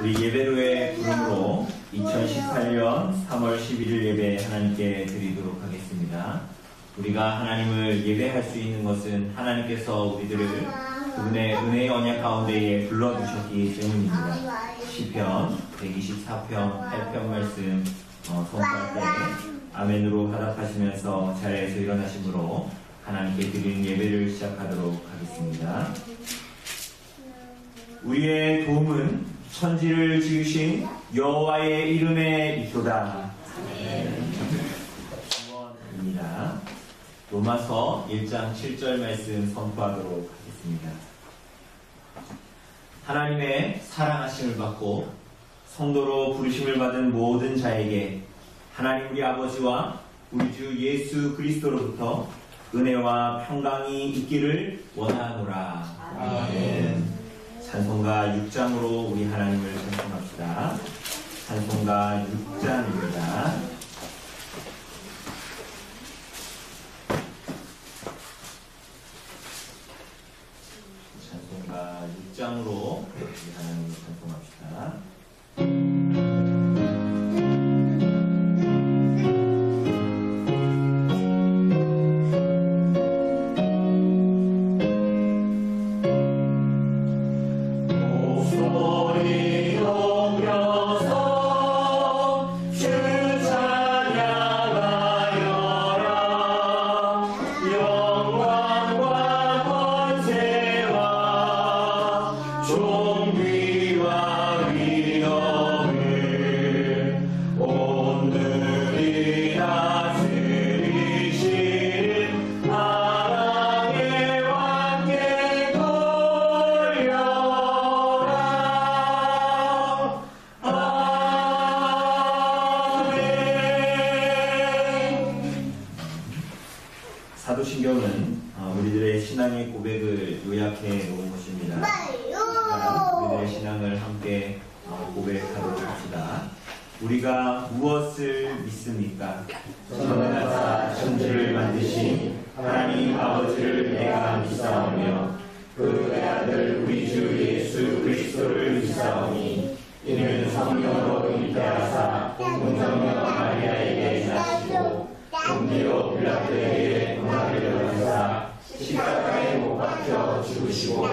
우리 예배로의 부름으로 2018년 3월 11일 예배 하나님께 드리도록 하겠습니다. 우리가 하나님을 예배할 수 있는 것은 하나님께서 우리들을 그분의 은혜의 언약 가운데에 불러주셨기 때문입니다. 시편 124편 8편 말씀 선포할 때 아멘으로 화답하시면서 자리에서 일어나심으로 하나님께 드리는 예배를 시작하도록 하겠습니다. 우리의 도움은 천지를 지으신 여호와의 이름에 있도다. 구원입니다. 로마서 1장 7절 말씀 선포하도록 하겠습니다. 하나님의 사랑하심을 받고 성도로 부르심을 받은 모든 자에게 하나님 우리 아버지와 우리 주 예수 그리스도로부터 은혜와 평강이 있기를 원하노라. 아멘. 찬송가 6장으로 우리 하나님을 찬송합시다. 찬송가 6장입니다. 찬송가 6장으로 우리 하나님을 찬송합시다. 사도신경은 우리들의 신앙의 고백을 요약해 놓은 것입니다. 우리들의 신앙을 함께 고백하도록 합시다. 우리가 무엇을 믿습니까? 전능하사 천지를 만드신 하나님 아버지를 내가 믿사오며 그의 아들 우리 주 예수 그리스도를 믿사오니 이는 성령으로 잉태하사 본성녀 마리아에게 나시고 본디오 빌라토에게 고난을 받으사 십자가에 못 박혀 죽으시고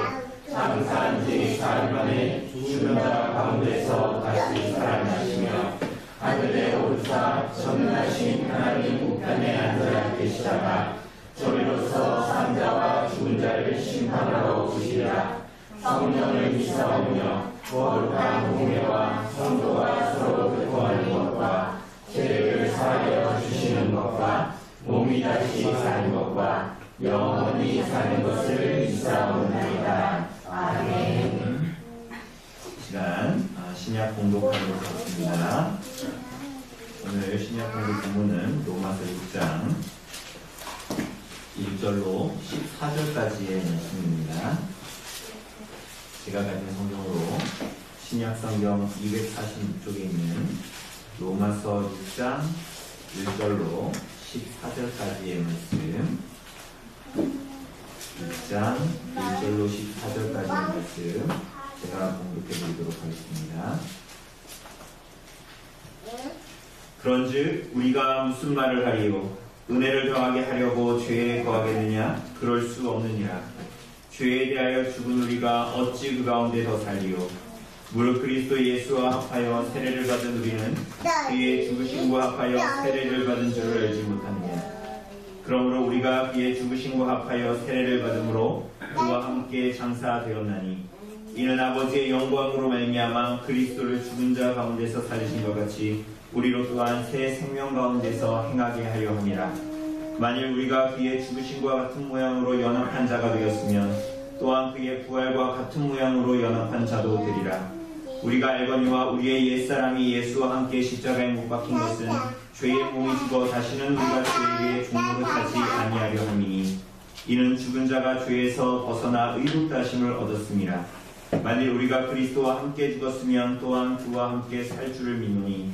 장사한 지 4일 만에 죽은 자 가운데서 다시 살아나시며 하늘에 오르사 전능하신 하나님 우편에 앉아 계시다가 저리로서 산자와 죽은 자를 심판하러 오시리라. 성령을 믿사오며 거룩한 공예와 성도가 서로 교통하는 것과 죄를 사하여 주시는 것과 몸이 다시 사는 것과 영원히 사는 것을 믿사옵나이다. 아멘. 시간 신약 공독하도록 하겠습니다. 오늘 신약 공독 본문은 로마서 6장 1절로 14절까지의 말씀입니다. 제가 가진 성경으로 신약 성경 246쪽에 있는 로마서 6장 1절로 14절까지의 말씀, 6장 1절로 14절까지의 말씀 제가 공독해 드리도록 하겠습니다. 그런즉 우리가 무슨 말을 하리요? 은혜를 더하게 하려고 죄에 거하겠느냐? 그럴 수 없느니라. 죄에 대하여 죽은 우리가 어찌 그 가운데 더 살리요? 무릇 그리스도 예수와 합하여 세례를 받은 우리는 그의 죽으심과 합하여 세례를 받은 줄을 알지 못하느냐. 그러므로 우리가 그의 죽으심과 합하여 세례를 받음으로 그와 함께 장사되었나니 이는 아버지의 영광으로 말미암아 그리스도를 죽은 자 가운데서 살리신 것 같이 우리로 또한 새 생명 가운데서 행하게 하려 함이라. 만일 우리가 그의 죽으심과 같은 모양으로 연합한 자가 되었으면 또한 그의 부활과 같은 모양으로 연합한 자도 되리라. 우리가 알거니와 우리의 옛사람이 예수와 함께 십자가에 못 박힌 것은 죄의 몸이 죽어 다시는 우리가 죄의 종로를 타지 아니하려 함이니 이는 죽은 자가 죄에서 벗어나 의롭다 하심을 얻었음이라. 만일 우리가 그리스도와 함께 죽었으면 또한 그와 함께 살 줄을 믿노니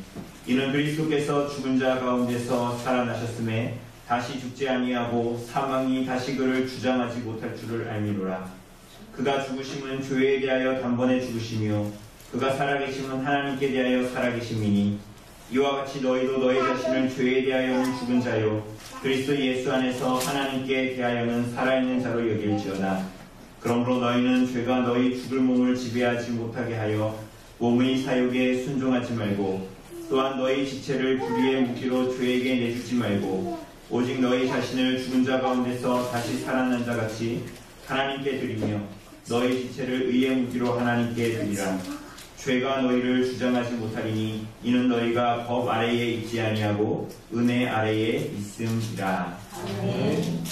이는 그리스도께서 죽은 자 가운데서 살아나셨음에 다시 죽지 아니하고 사망이 다시 그를 주장하지 못할 줄을 알미노라. 그가 죽으심은 죄에 대하여 단번에 죽으시며 그가 살아계심은 하나님께 대하여 살아계심이니 이와 같이 너희도 너희 자신을 죄에 대하여는 죽은 자요 그리스도 예수 안에서 하나님께 대하여는 살아있는 자로 여길지어다. 그러므로 너희는 죄가 너희 죽을 몸을 지배하지 못하게 하여 몸의 사욕에 순종하지 말고 또한 너희 지체를 불의의 무기로 죄에게 내주지 말고 오직 너희 자신을 죽은 자 가운데서 다시 살아난 자 같이 하나님께 드리며 너희 지체를 의의 무기로 하나님께 드리라. 죄가 너희를 주장하지 못하리니 이는 너희가 법 아래에 있지 아니하고 은혜 아래에 있음이라. 아멘.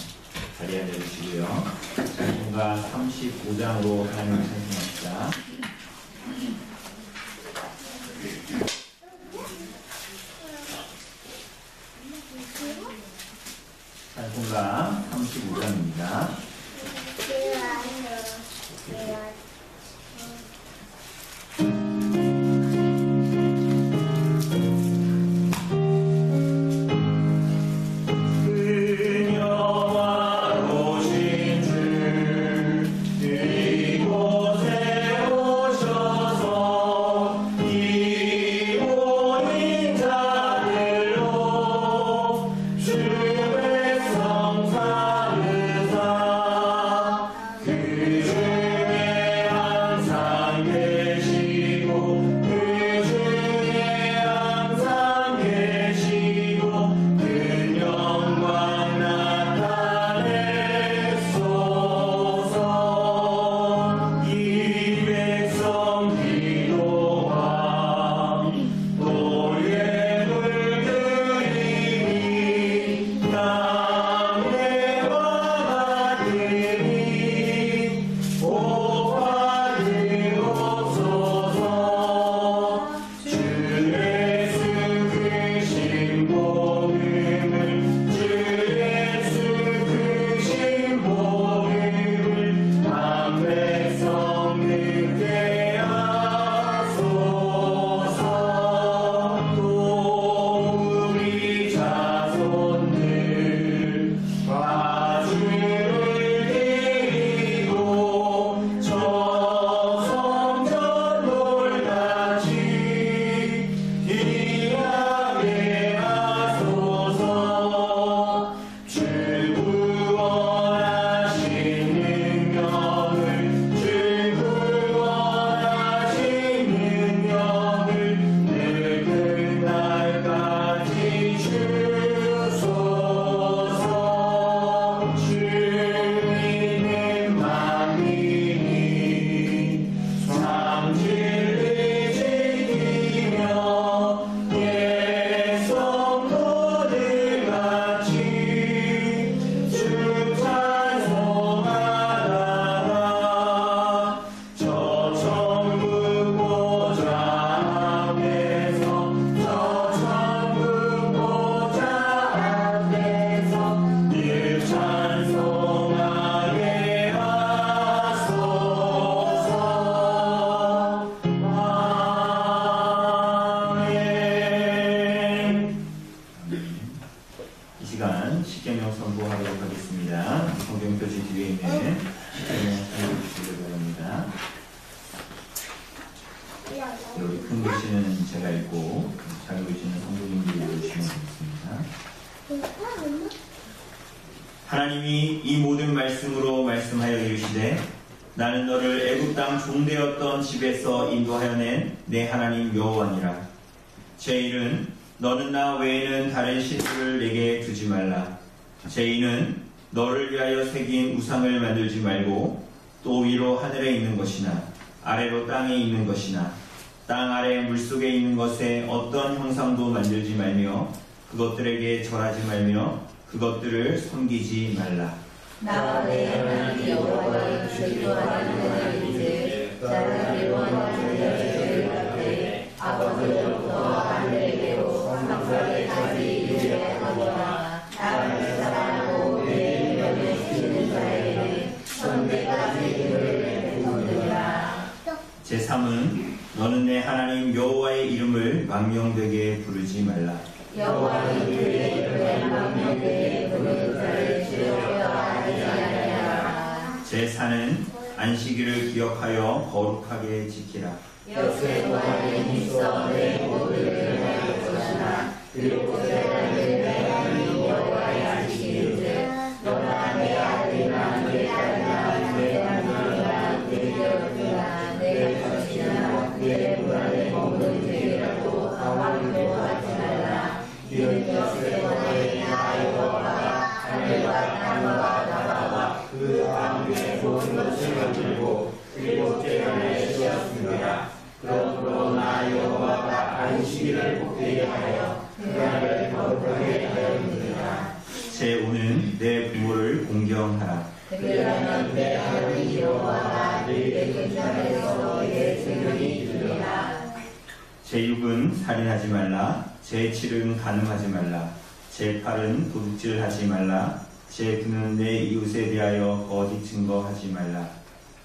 자리에 앉아주시고요. 찬송가 35장으로 하나님을 찬송합시다. 찬송가 35장입니다. 여기 큰 글씨는 제가 읽고 작은 글씨는 성도님들이 읽으시면 되겠습니다. 하나님이 이 모든 말씀으로 말씀하여 이르시되 나는 너를 애굽 땅 종되었던 집에서 인도하여 낸 내 하나님 여호와니라. 제1은 너는 나 외에는 다른 신들을 내게 두지 말라. 제2는 너를 위하여 새긴 우상을 만들지 말고 또 위로 하늘에 있는 것이나 아래로 땅에 있는 것이나 땅 아래 물속에 있는 것에 어떤 형상도 만들지 말며 그것들에게 절하지 말며 그것들을 섬기지 말라. 나 내 하나님 여호와를 기도하는 하나님이지 나를 원하는 자를 앞에 아버지로부터 하늘에게로 성상에까지 이르려거니와 나를 사랑하고 내 이름을 지키는 자에게는 천대까지 이르를 베푸느니라. 제3은 너는 내 하나님 여호와의 이름을 망명되게 부르지 말라. 여호와는 그의 이름을 망명되게 부르는 자를 주여 하지 아니하라. 제4는 안식일을 기억하여 거룩하게 지키라. 역세권에 힘써 내 모두를 행할 것이나 그리고 세상을 내 하나님 여호와의 안식일을 너나 내 아들이나 내 딸이나 내 남편이나 내 여자나 내 것이나 내 불안에 머무는 죄라도 강화로 하지 말라. 이는 역세권에 나 여호와가 하늘과 땅과 바다와 그 가운데 모든 것을 만들고 그리고 제단을 지었습니다. 그러므로 나 여호와가 안식일을 복되게 하여 그날을 거룩하게 하였느니라. 제5는 내 부모를 공경하라. 그러면 내 하나님 여호와가 내 근처에서 내 생명이 들리라. 제6은 살인하지 말라. 제7은 간음하지 말라. 제8은 도둑질하지 말라. 제9는 내 이웃에 대하여 거짓 증거하지 말라.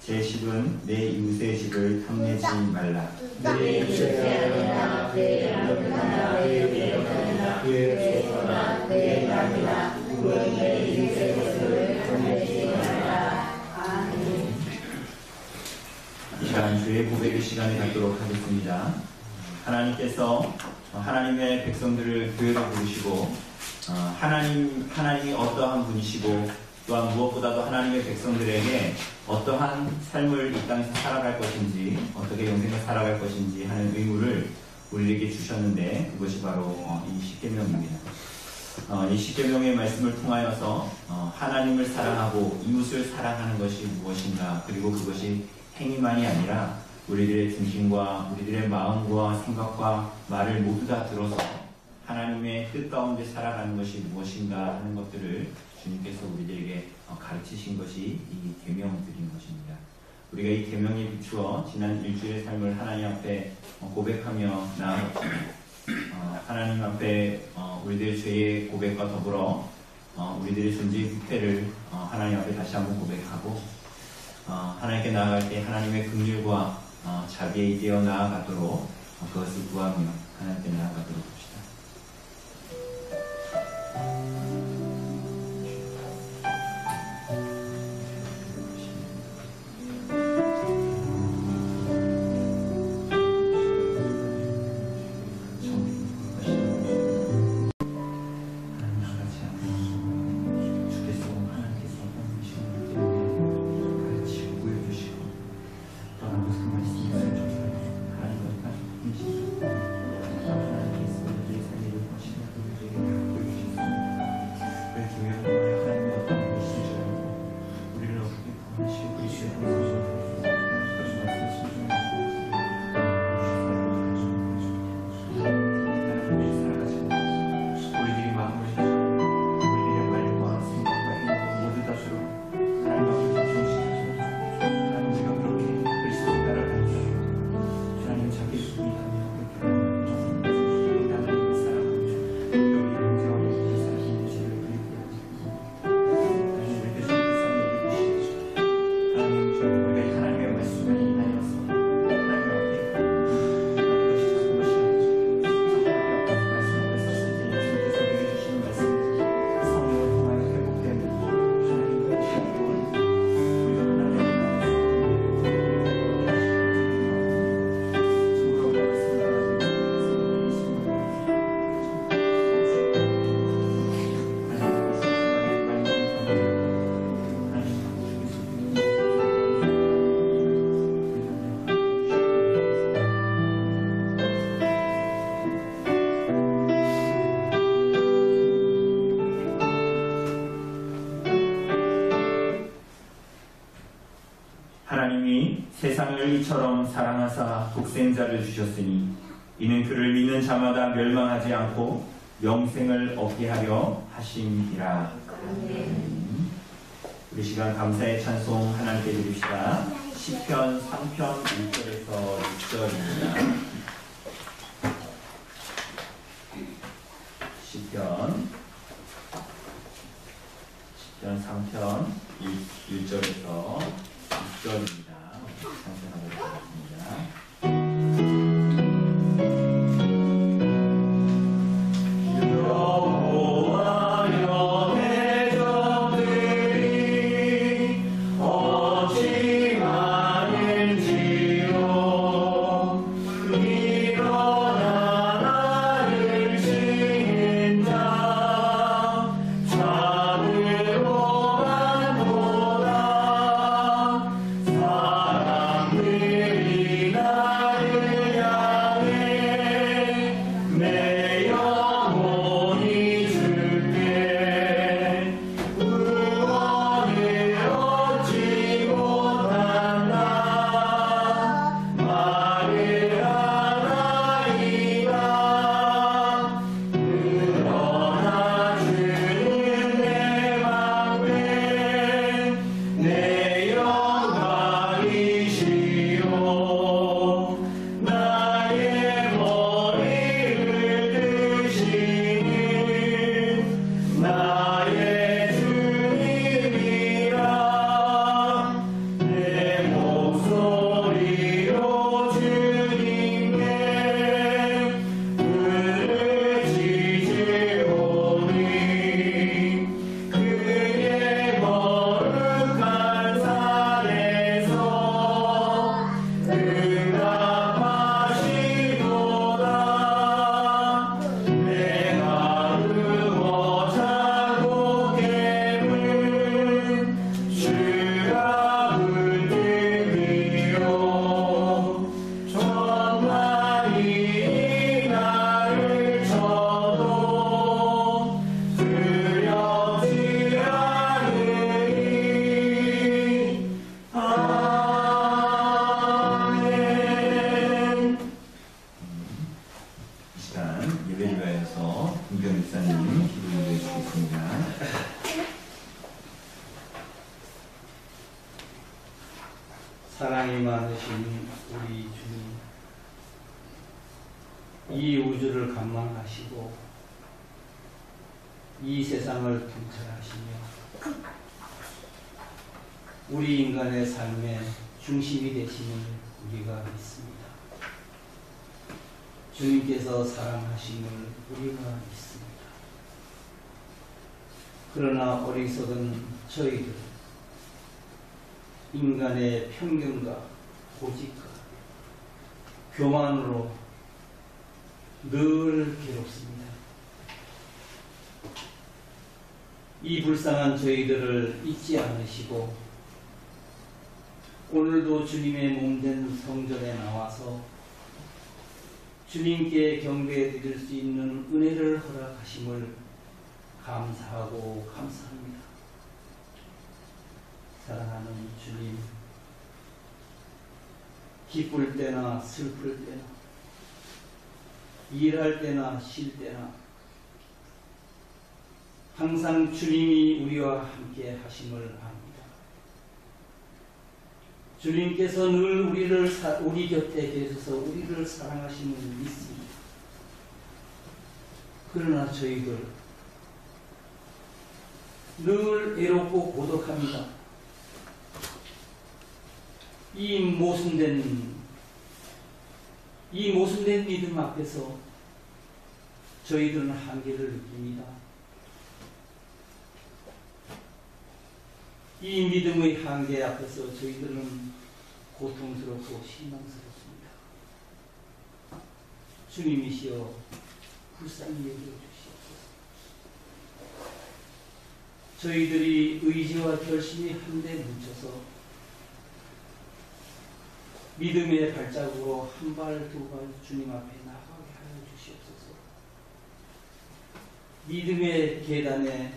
제10은 내 이웃의 집을 탐내지 말라. 내 이웃의 아내나 내 남편이나 내 여자나 내 소나 내 남이나 물론 내 이웃의 것을 탐내지 말라. 아멘. 이 시간 주의 고백의 시간을 갖도록 하겠습니다. 하나님께서 하나님의 백성들을 교회로 부르시고 하나님이 어떠한 분이시고 또한 무엇보다도 하나님의 백성들에게 어떠한 삶을 이 땅에서 살아갈 것인지 어떻게 영생을 살아갈 것인지 하는 의무를 우리에게 주셨는데 그것이 바로 이 십계명입니다. 이 십계명의 말씀을 통하여서 하나님을 사랑하고 이웃을 사랑하는 것이 무엇인가 그리고 그것이 행위만이 아니라 우리들의 중심과 우리들의 마음과 생각과 말을 모두 다 들어서 하나님의 뜻 가운데 살아가는 것이 무엇인가 하는 것들을 주님께서 우리들에게 가르치신 것이 이 계명들인 것입니다. 우리가 이 계명에 비추어 지난 일주일의 삶을 하나님 앞에 고백하며 나아갔고 하나님 앞에 우리들의 죄의 고백과 더불어 우리들의 존재의 부패를 하나님 앞에 다시 한번 고백하고 하나님께 나아갈 때 하나님의 긍휼과 자비에 이되어 나아가도록 그것을 구하며 하나님께 나아가도록 합시다. 하나님이 세상을 이처럼 사랑하사 독생자를 주셨으니 이는 그를 믿는 자마다 멸망하지 않고 영생을 얻게 하려 하심이라. 우리 시간 감사의 찬송 하나님께 드립시다. 시편 3편 1절에서 6절입니다. 시편 3편 1절에서 6절입니다. 찬송하도록 하겠습니다. 여호와여 대적들이 어찌 이 우주를 감망하시고 이 세상을 통찰하시며 우리 인간의 삶의 중심이 되시는 우리가 믿습니다. 주님께서 사랑하심을 우리가 믿습니다. 그러나 어리석은 저희들 인간의 편견과 고집과 교만으로 늘 괴롭습니다. 이 불쌍한 저희들을 잊지 않으시고 오늘도 주님의 몸된 성전에 나와서 주님께 경배해 드릴 수 있는 은혜를 허락하심을 감사하고 감사합니다. 사랑하는 주님, 기쁠 때나 슬플 때나 일할 때나 쉴 때나 항상 주님이 우리와 함께 하심을 압니다. 주님께서 늘 우리 곁에 계셔서 우리를 사랑하심을 믿습니다. 그러나 저희들 늘 외롭고 고독합니다. 이 모순된 믿음 앞에서 저희들은 한계를 느낍니다. 이 믿음의 한계 앞에서 저희들은 고통스럽고 실망스럽습니다. 주님이시여 불쌍히 여겨주시옵소서. 저희들이 의지와 결심이 한데 뭉쳐서 믿음의 발자국으로 한 발 두 발 주님 앞에 나가게 하여 주시옵소서. 믿음의 계단에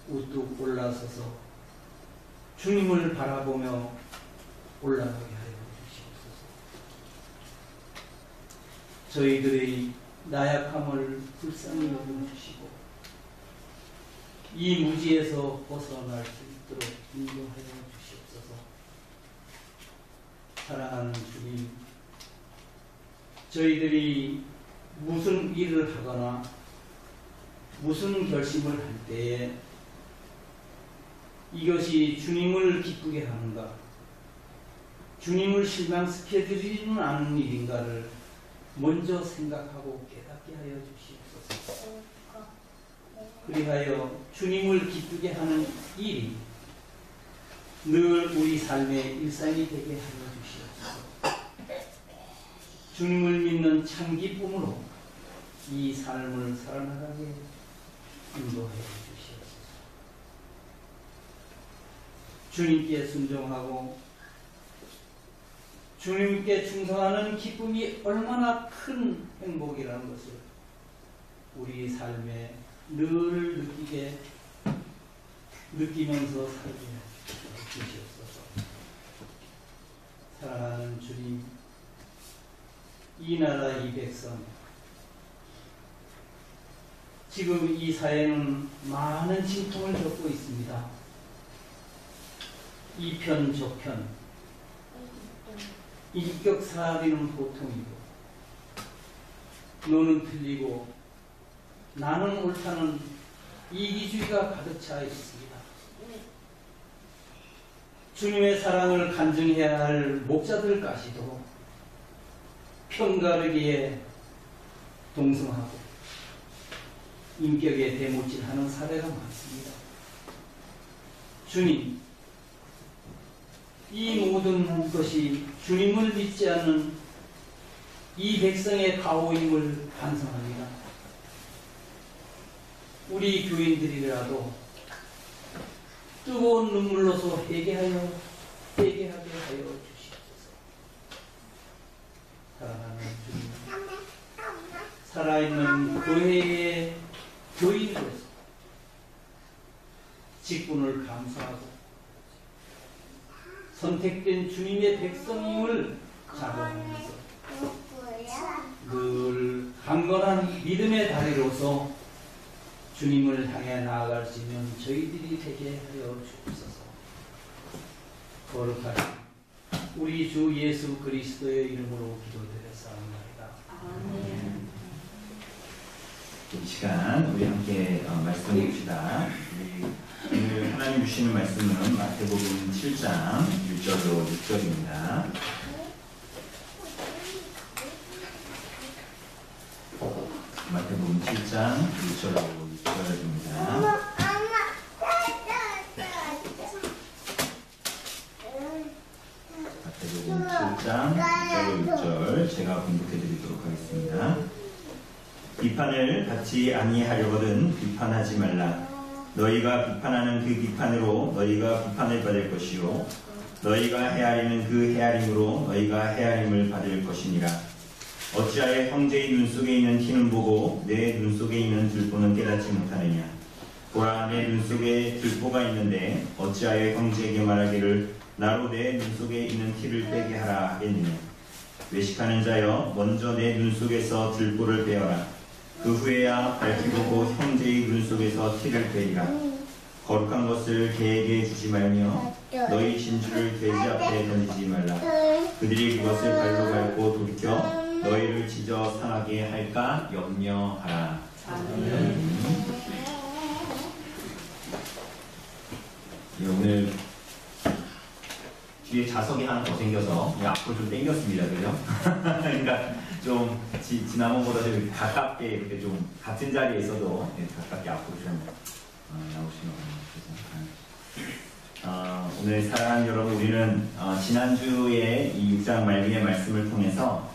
우뚝 올라서서 주님을 바라보며 올라가게 하여 주시옵소서. 저희들의 나약함을 불쌍히 여겨주시고 이 무지에서 벗어날 수 있도록 인도하여 주시옵소서. 사랑하는 주님, 저희들이 무슨 일을 하거나 무슨 결심을 할 때에 이것이 주님을 기쁘게 하는가, 주님을 실망시켜드리지는 않은 일인가를 먼저 생각하고 깨닫게 하여 주시옵소서. 그리하여 주님을 기쁘게 하는 일이 늘 우리 삶의 일상이 되게 하여 주시옵소서. 주님을 믿는 참 기쁨으로 이 삶을 살아나가게 인도하여 주시옵소서. 주님께 순종하고 주님께 충성하는 기쁨이 얼마나 큰 행복이라는 것을 우리 삶에 늘 느끼면서 살게 주시옵소서. 사랑하는 주님, 이 나라 이 백성, 지금 이 사회는 많은 진통을 겪고 있습니다. 이편 저편, 인격살이는 보통이고 너는 틀리고 나는 옳다는 이기주의가 가득 차 있습니다. 주님의 사랑을 간증해야 할 목자들까지도 편가르기에 동성하고 인격에 대못질하는 사례가 많습니다. 주님, 이 모든 것이 주님을 믿지 않는 이 백성의 가오임을 반성합니다. 우리 교인들이라도 뜨거운 눈물로서 회개하게 하여 주시옵소서. 사랑하는 주님, 살아있는 교회의 교인으로서 직분을 감수하고 선택된 주님의 백성임을 자부하면서 늘 강건한 믿음의 다리로서 주님을 향해 나아갈 수 있는 저희들이 되게 하여 주옵소서. 거룩하신 우리 주 예수 그리스도의 이름으로 기도드렸사옵나이다. 아멘. 이 시간 우리 함께 말씀 봅시다. 우리 오늘 하나님 주시는 말씀은 마태복음 7장 1절로 6절입니다. 마태복음 7장 1절로 6절입니다. 마태복음 7장 1절로 6절 제가 공독해 드리도록 하겠습니다. 비판을 받지 아니하려거든 비판하지 말라. 너희가 비판하는 그 비판으로 너희가 비판을 받을 것이요 너희가 헤아리는 그 헤아림으로 너희가 헤아림을 받을 것이니라. 어찌하여 형제의 눈 속에 있는 티는 보고 내 눈 속에 있는 들보는 깨닫지 못하느냐. 보라, 내 눈 속에 들보가 있는데 어찌하여 형제에게 말하기를 나로 내 눈 속에 있는 티를 빼게 하라 하겠느냐. 외식하는 자여, 먼저 내 눈 속에서 들보를 빼어라. 그 후에야 밝히고 형제의 눈 속에서 티를 빼리라. 거룩한 것을 개에게 주지 말며 너희 진주를 돼지 앞에 던지지 말라. 그들이 그것을 발로 밟고 돌이켜 너희를 찢어 상하게 할까 염려하라. 오늘 뒤에 자석이 하나 더 생겨서 앞으로 좀 당겼습니다. 그죠? 그러니까 좀 지난번보다 좀 가깝게 이렇게 좀 같은 자리에 있어도 가깝게 앞으로 좀 나오시면 좋겠습니다. 오늘 사랑하는 여러분, 우리는 지난주에 이 6장 말미의 말씀을 통해서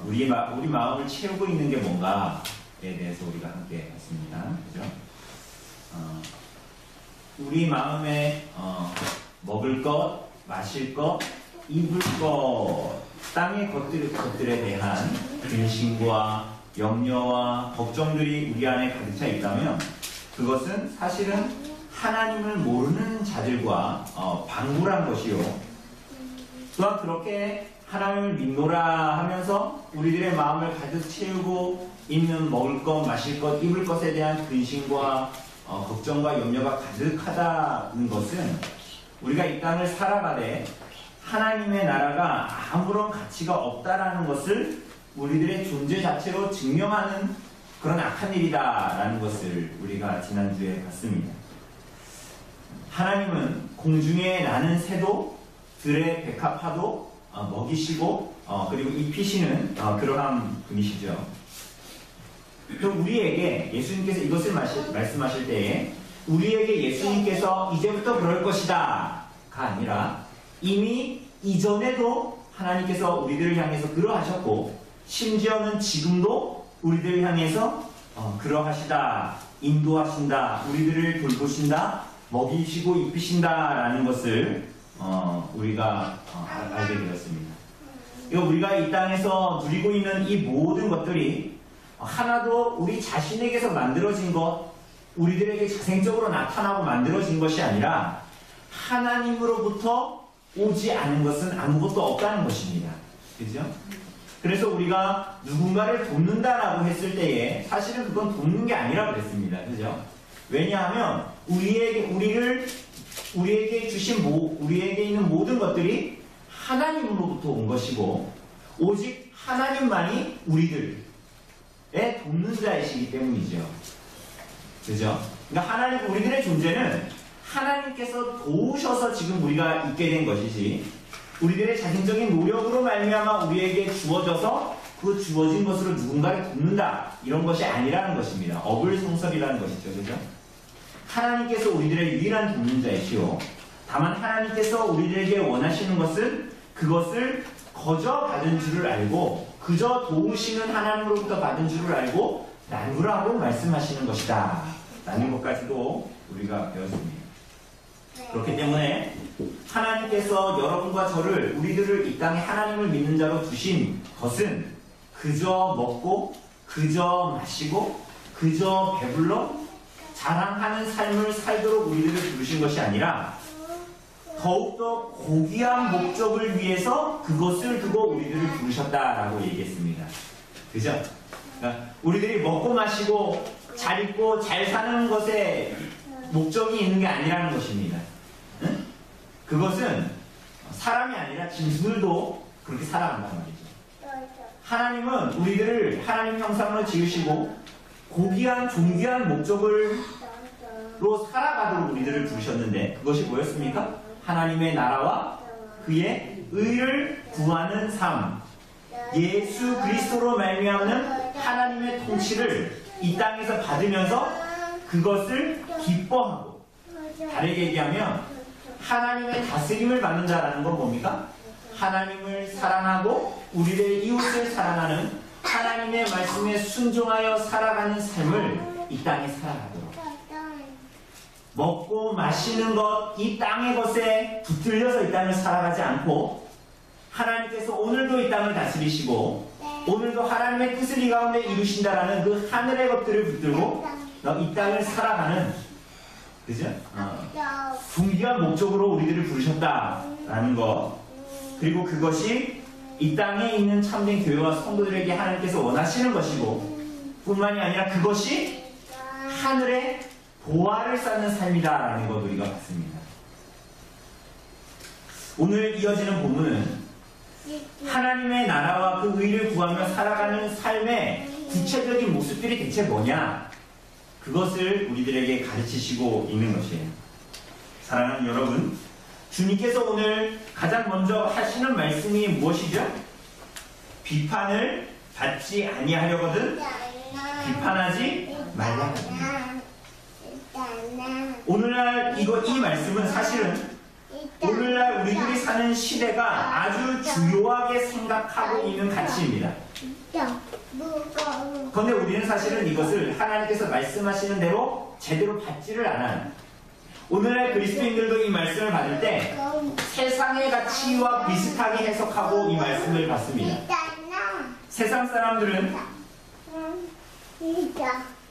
우리 마음을 채우고 있는 게 뭔가에 대해서 우리가 함께 했습니다. 그죠? 우리 마음에 먹을 것, 마실 것, 입을 것, 땅의 것들에 대한 근심과 염려와 걱정들이 우리 안에 가득 차 있다면 그것은 사실은 하나님을 모르는 자들과 방불한 것이요. 또한 그렇게 하나님을 믿노라 하면서 우리들의 마음을 가득 채우고 있는 먹을 것, 마실 것, 입을 것에 대한 근심과 걱정과 염려가 가득하다는 것은 우리가 이 땅을 살아가되 하나님의 나라가 아무런 가치가 없다라는 것을 우리들의 존재 자체로 증명하는 그런 악한 일이다라는 것을 우리가 지난주에 봤습니다. 하나님은 공중에 나는 새도 들의 백합화도 먹이시고 그리고 입히시는 그러한 분이시죠. 그럼 우리에게 예수님께서 이것을 말씀하실 때에 우리에게 예수님께서 이제부터 그럴 것이다 가 아니라 이미 이전에도 하나님께서 우리들을 향해서 그러하셨고 심지어는 지금도 우리들을 향해서 그러하시다, 인도하신다, 우리들을 돌보신다, 먹이시고 입히신다 라는 것을 우리가 알게 되었습니다. 우리가 이 땅에서 누리고 있는 이 모든 것들이 하나도 우리 자신에게서 만들어진 것, 우리들에게 자생적으로 나타나고 만들어진 것이 아니라 하나님으로부터 오지 않은 것은 아무것도 없다는 것입니다. 그죠? 그래서 우리가 누군가를 돕는다라고 했을 때에 사실은 그건 돕는 게 아니라고 그랬습니다. 그죠? 왜냐하면 우리에게 있는 모든 것들이 하나님으로부터 온 것이고 오직 하나님만이 우리들의 돕는 자이시기 때문이죠. 그죠? 그러니까 하나님, 우리들의 존재는 하나님께서 도우셔서 지금 우리가 있게 된 것이지 우리들의 자신적인 노력으로 말미암아 우리에게 주어져서 그 주어진 것으로 누군가를 돕는다 이런 것이 아니라는 것입니다. 어불성설이라는 것이죠. 그죠? 하나님께서 우리들의 유일한 돕는 자이시오. 다만 하나님께서 우리들에게 원하시는 것은 그것을 거저 받은 줄을 알고 그저 도우시는 하나님으로부터 받은 줄을 알고 나누라고 말씀하시는 것이다 라는 것까지도 우리가 배웠습니다. 그렇기 때문에 하나님께서 여러분과 저를 우리들을 이 땅에 하나님을 믿는 자로 두신 것은 그저 먹고 그저 마시고 그저 배불러 자랑하는 삶을 살도록 우리들을 부르신 것이 아니라 더욱더 고귀한 목적을 위해서 그것을 두고 우리들을 부르셨다라고 얘기했습니다. 그죠? 그러니까 우리들이 먹고 마시고 잘 입고 잘 사는 것에 목적이 있는 게 아니라는 것입니다. 응? 그것은 사람이 아니라 짐승들도 그렇게 살아간단 말이죠. 하나님은 우리들을 하나님 형상으로 지으시고 고귀한 존귀한 목적으로 살아가도록 우리들을 부르셨는데 그것이 뭐였습니까? 하나님의 나라와 그의 의를 구하는 삶, 예수 그리스도로 말미암는 하나님의 통치를 이 땅에서 받으면서 그것을 기뻐하고, 다르게 얘기하면 하나님의 다스림을 받는다라는 건 뭡니까? 하나님을 사랑하고 우리의 이웃을 사랑하는 하나님의 말씀에 순종하여 살아가는 삶을 이 땅에 살아가도록, 먹고 마시는 것, 이 땅의 것에 붙들려서 이 땅을 살아가지 않고 하나님께서 오늘도 이 땅을 다스리시고 오늘도 하나님의 뜻을 이 가운데 이루신다라는 그 하늘의 것들을 붙들고 이 땅을 살아가는, 그죠? 존귀한 목적으로 우리들을 부르셨다라는 것, 그리고 그것이 이 땅에 있는 참된 교회와 성도들에게 하나님께서 원하시는 것이고 뿐만이 아니라 그것이 하늘의 보화를 쌓는 삶이다라는 것 우리가 봤습니다. 오늘 이어지는 본문은 하나님의 나라와 그 의를 구하며 살아가는 삶의 구체적인 모습들이 대체 뭐냐, 그것을 우리들에게 가르치시고 있는 것이에요. 사랑하는 여러분, 주님께서 오늘 가장 먼저 하시는 말씀이 무엇이죠? 비판을 받지 아니하려거든 비판하지 말라. 오늘날 이 말씀은 사실은 오늘날 우리들이 사는 시대가 아주 중요하게 생각하고 있는 가치입니다. 그런데 우리는 사실은 이것을 하나님께서 말씀하시는 대로 제대로 받지를 않아요. 오늘날 그리스도인들도 이 말씀을 받을 때 세상의 가치와 비슷하게 해석하고 이 말씀을 받습니다. 세상 사람들은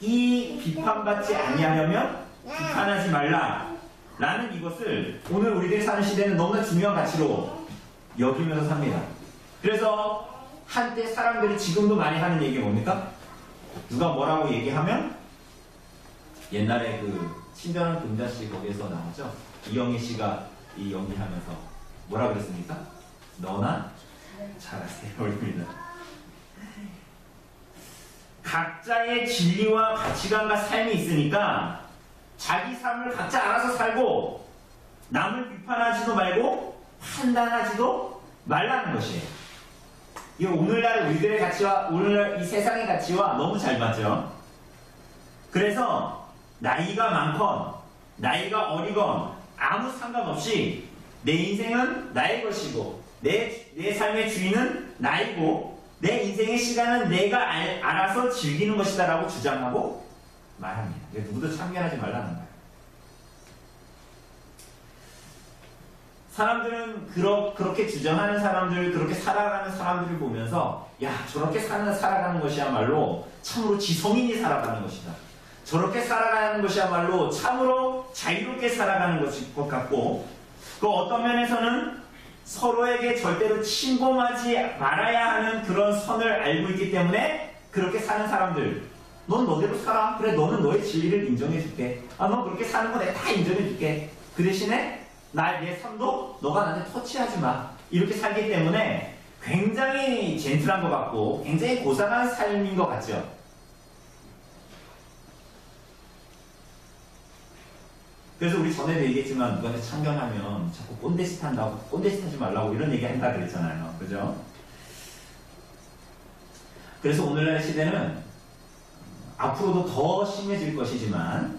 이 비판받지 아니하려면 비판하지 말라 라는 이것을 오늘 우리들이 사는 시대는 너무나 중요한 가치로 여기면서 삽니다. 그래서 한때 사람들이 지금도 많이 하는 얘기가 뭡니까? 누가 뭐라고 얘기하면, 옛날에 그 친절한 금자씨 거기에서 나왔죠? 이영애 씨가 이 연기하면서 뭐라 그랬습니까? 너나 잘하세요. 입니다. 각자의 진리와 가치관과 삶이 있으니까 자기 삶을 각자 알아서 살고 남을 비판하지도 말고 판단하지도 말라는 것이에요. 이거 오늘날 우리들의 가치와 오늘날 이 세상의 가치와 너무 잘 맞죠? 그래서 나이가 많건 나이가 어리건 아무 상관없이 내 인생은 나의 것이고 내 삶의 주인은 나이고 내 인생의 시간은 내가 알아서 즐기는 것이다 라고 주장하고 말합니다. 누구도 참견하지 말라는 거예요. 사람들은 그렇게 주장하는 사람들, 그렇게 살아가는 사람들을 보면서 야, 저렇게 살아가는 것이야말로 참으로 지성인이 살아가는 것이다. 저렇게 살아가는 것이야말로 참으로 자유롭게 살아가는 것일 것 같고, 그 어떤 면에서는 서로에게 절대로 침범하지 말아야 하는 그런 선을 알고 있기 때문에 그렇게 사는 사람들, 넌 너대로 살아. 그래, 너는 너의 진리를 인정해줄게. 넌 그렇게 사는 거 내가 다 인정해줄게. 그 대신에 내 삶도 너가 나한테 터치하지 마. 이렇게 살기 때문에 굉장히 젠틀한 것 같고 굉장히 고상한 삶인 것 같죠. 그래서 우리 전에도 얘기했지만 누구한테 참견하면 자꾸 꼰대짓 한다고, 꼰대짓 하지 말라고 이런 얘기 한다 그랬잖아요. 그죠? 그래서 오늘날 시대는 앞으로도 더 심해질 것이지만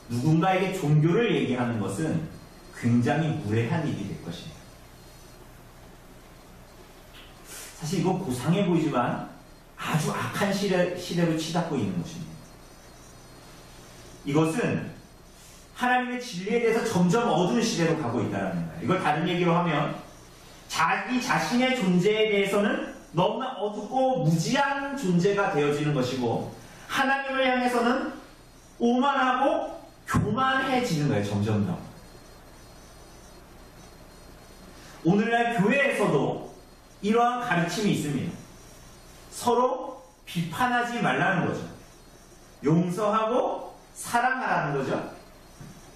누군가에게 종교를 얘기하는 것은 굉장히 무례한 일이 될 것입니다. 사실 이건 고상해 보이지만 아주 악한 시대로 치닫고 있는 것입니다. 이것은 하나님의 진리에 대해서 점점 어두운 시대로 가고 있다는 거예요. 이걸 다른 얘기로 하면 자기 자신의 존재에 대해서는 너무나 어둡고 무지한 존재가 되어지는 것이고 하나님을 향해서는 오만하고 교만해지는 거예요. 점점 더. 오늘날 교회에서도 이러한 가르침이 있습니다. 서로 비판하지 말라는 거죠. 용서하고 사랑하라는 거죠.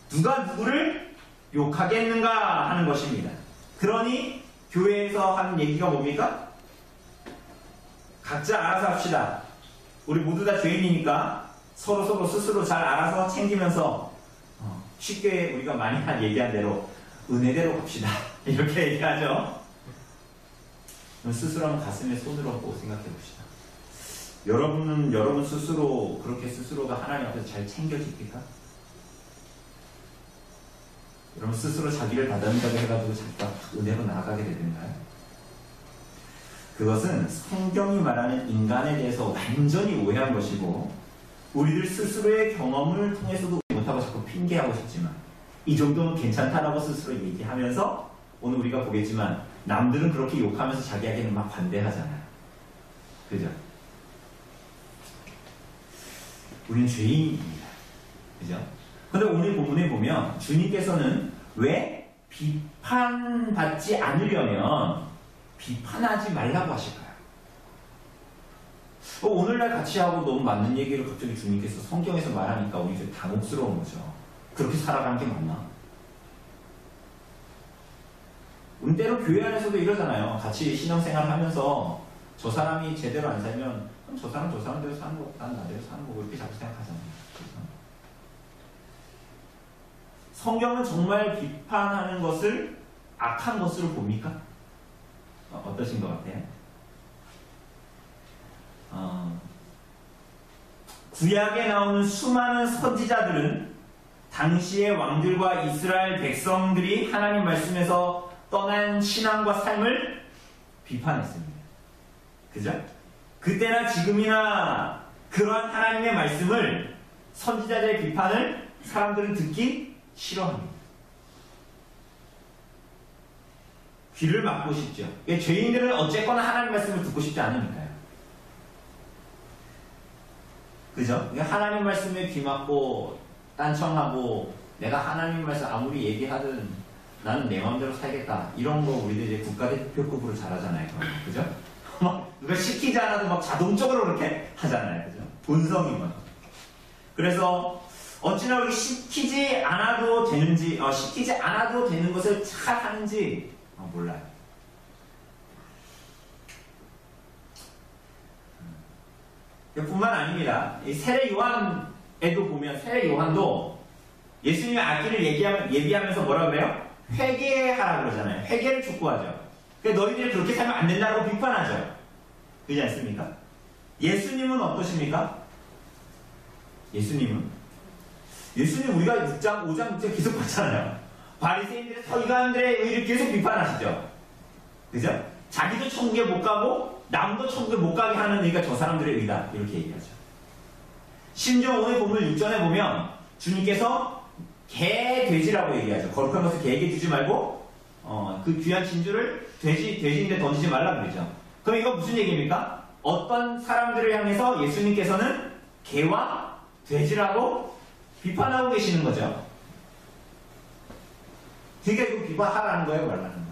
누가 누구를 욕하겠는가 하는 것입니다. 그러니 교회에서 하는 얘기가 뭡니까? 각자 알아서 합시다. 우리 모두 다 죄인이니까 서로 스스로 잘 알아서 챙기면서 쉽게 우리가 많이 얘기한 대로 은혜대로 갑시다. 이렇게 얘기하죠. 스스로 한번 가슴에 손을 얹고 생각해 봅시다. 여러분 스스로 그렇게 스스로가 하나님 앞에서 잘 챙겨집니까? 여러분 스스로 자기를 다듬는다고 해가지고 자기가 은혜로 나아가게 되는가요? 그것은 성경이 말하는 인간에 대해서 완전히 오해한 것이고, 우리들 스스로의 경험을 통해서도 못하고 자꾸 핑계하고 싶지만 이 정도는 괜찮다라고 스스로 얘기하면서, 오늘 우리가 보겠지만 남들은 그렇게 욕하면서 자기에게는 막 반대하잖아요. 그죠? 우린 죄인입니다. 그죠? 근데 오늘 본문에 보면 주님께서는 왜 비판받지 않으려면 비판하지 말라고 하실까요? 오늘날 같이 하고 너무 맞는 얘기를 갑자기 주님께서 성경에서 말하니까 우리 좀 당혹스러운 거죠. 그렇게 살아가는 게 맞나? 우리 때로 교회 안에서도 이러잖아요. 같이 신앙생활 하면서 저 사람이 제대로 안 살면 그럼 저 사람대로 사는 거고 난 나대로 사는 거고 이렇게 자꾸 생각하잖아요. 그래서 성경은 정말 비판하는 것을 악한 것으로 봅니까? 어떠신 것 같아요? 구약에 나오는 수많은 선지자들은 당시의 왕들과 이스라엘 백성들이 하나님 말씀에서 떠난 신앙과 삶을 비판했습니다. 그죠? 그때나 지금이나 그러한 하나님의 말씀을, 선지자들의 비판을 사람들은 듣기 싫어합니다. 귀를 막고 싶죠. 죄인들은 어쨌거나 하나님 말씀을 듣고 싶지 않으니까요. 그죠? 하나님 말씀에 귀 막고 딴청하고 내가 하나님 말씀 아무리 얘기하든 나는 내 마음대로 살겠다, 이런 거 우리들 이제 국가대표급으로 잘하잖아요. 그죠? 막 누가 시키지 않아도 막 자동적으로 그렇게 하잖아요. 그죠? 본성이면. 그래서 어찌나 우리 시키지 않아도 되는지, 시키지 않아도 되는 것을 잘 하는지 몰라요. 뿐만 아닙니다. 이 세례 요한에도 보면, 세례 요한도 예수님의 악기를 예비하면서 뭐라 그래요? 회개하라 그러잖아요. 회개를 촉구하죠. 그러니까 너희들이 그렇게 살면 안 된다고 비판하죠. 그렇지 않습니까? 예수님은 어떠십니까? 예수님 우리가 6장, 5장, 6장 계속 봤잖아요. 바리새인들의 서기관들의 의를 계속 비판하시죠. 그죠? 자기도 천국에 못 가고 남도 천국에 못 가게 하는 의가 저 사람들의 의다, 이렇게 얘기하죠. 심지어 오늘 본문 6절에 보면 주님께서 개, 돼지라고 얘기하죠. 거룩한 것을 개에게 주지 말고 그 귀한 진주를 돼지인데 던지지 말라 그러죠. 그럼 이거 무슨 얘기입니까? 어떤 사람들을 향해서 예수님께서는 개와 돼지라고 비판하고 계시는 거죠. 그러니까 이거 비판하라는 거예요, 말라는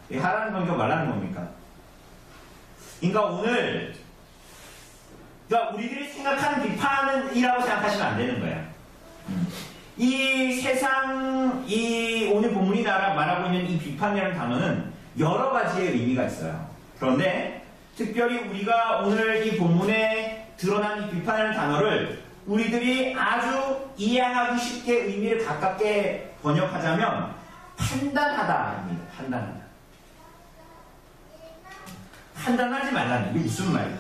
거예요? 하라는 겁니까, 말라는 겁니까? 그러니까 오늘, 그러니까 우리들이 생각하는 비판이라고 생각하시면 안 되는 거예요. 이 세상, 오늘 본문이 말하고 있는 이 비판이라는 단어는 여러 가지의 의미가 있어요. 그런데 특별히 우리가 오늘 이 본문에 드러난 이 비판이라는 단어를 우리들이 아주 이해하기 쉽게 의미를 가깝게 번역하자면 판단하다입니다. 판단하다. 판단하지 말라는, 이게 무슨 말이에요?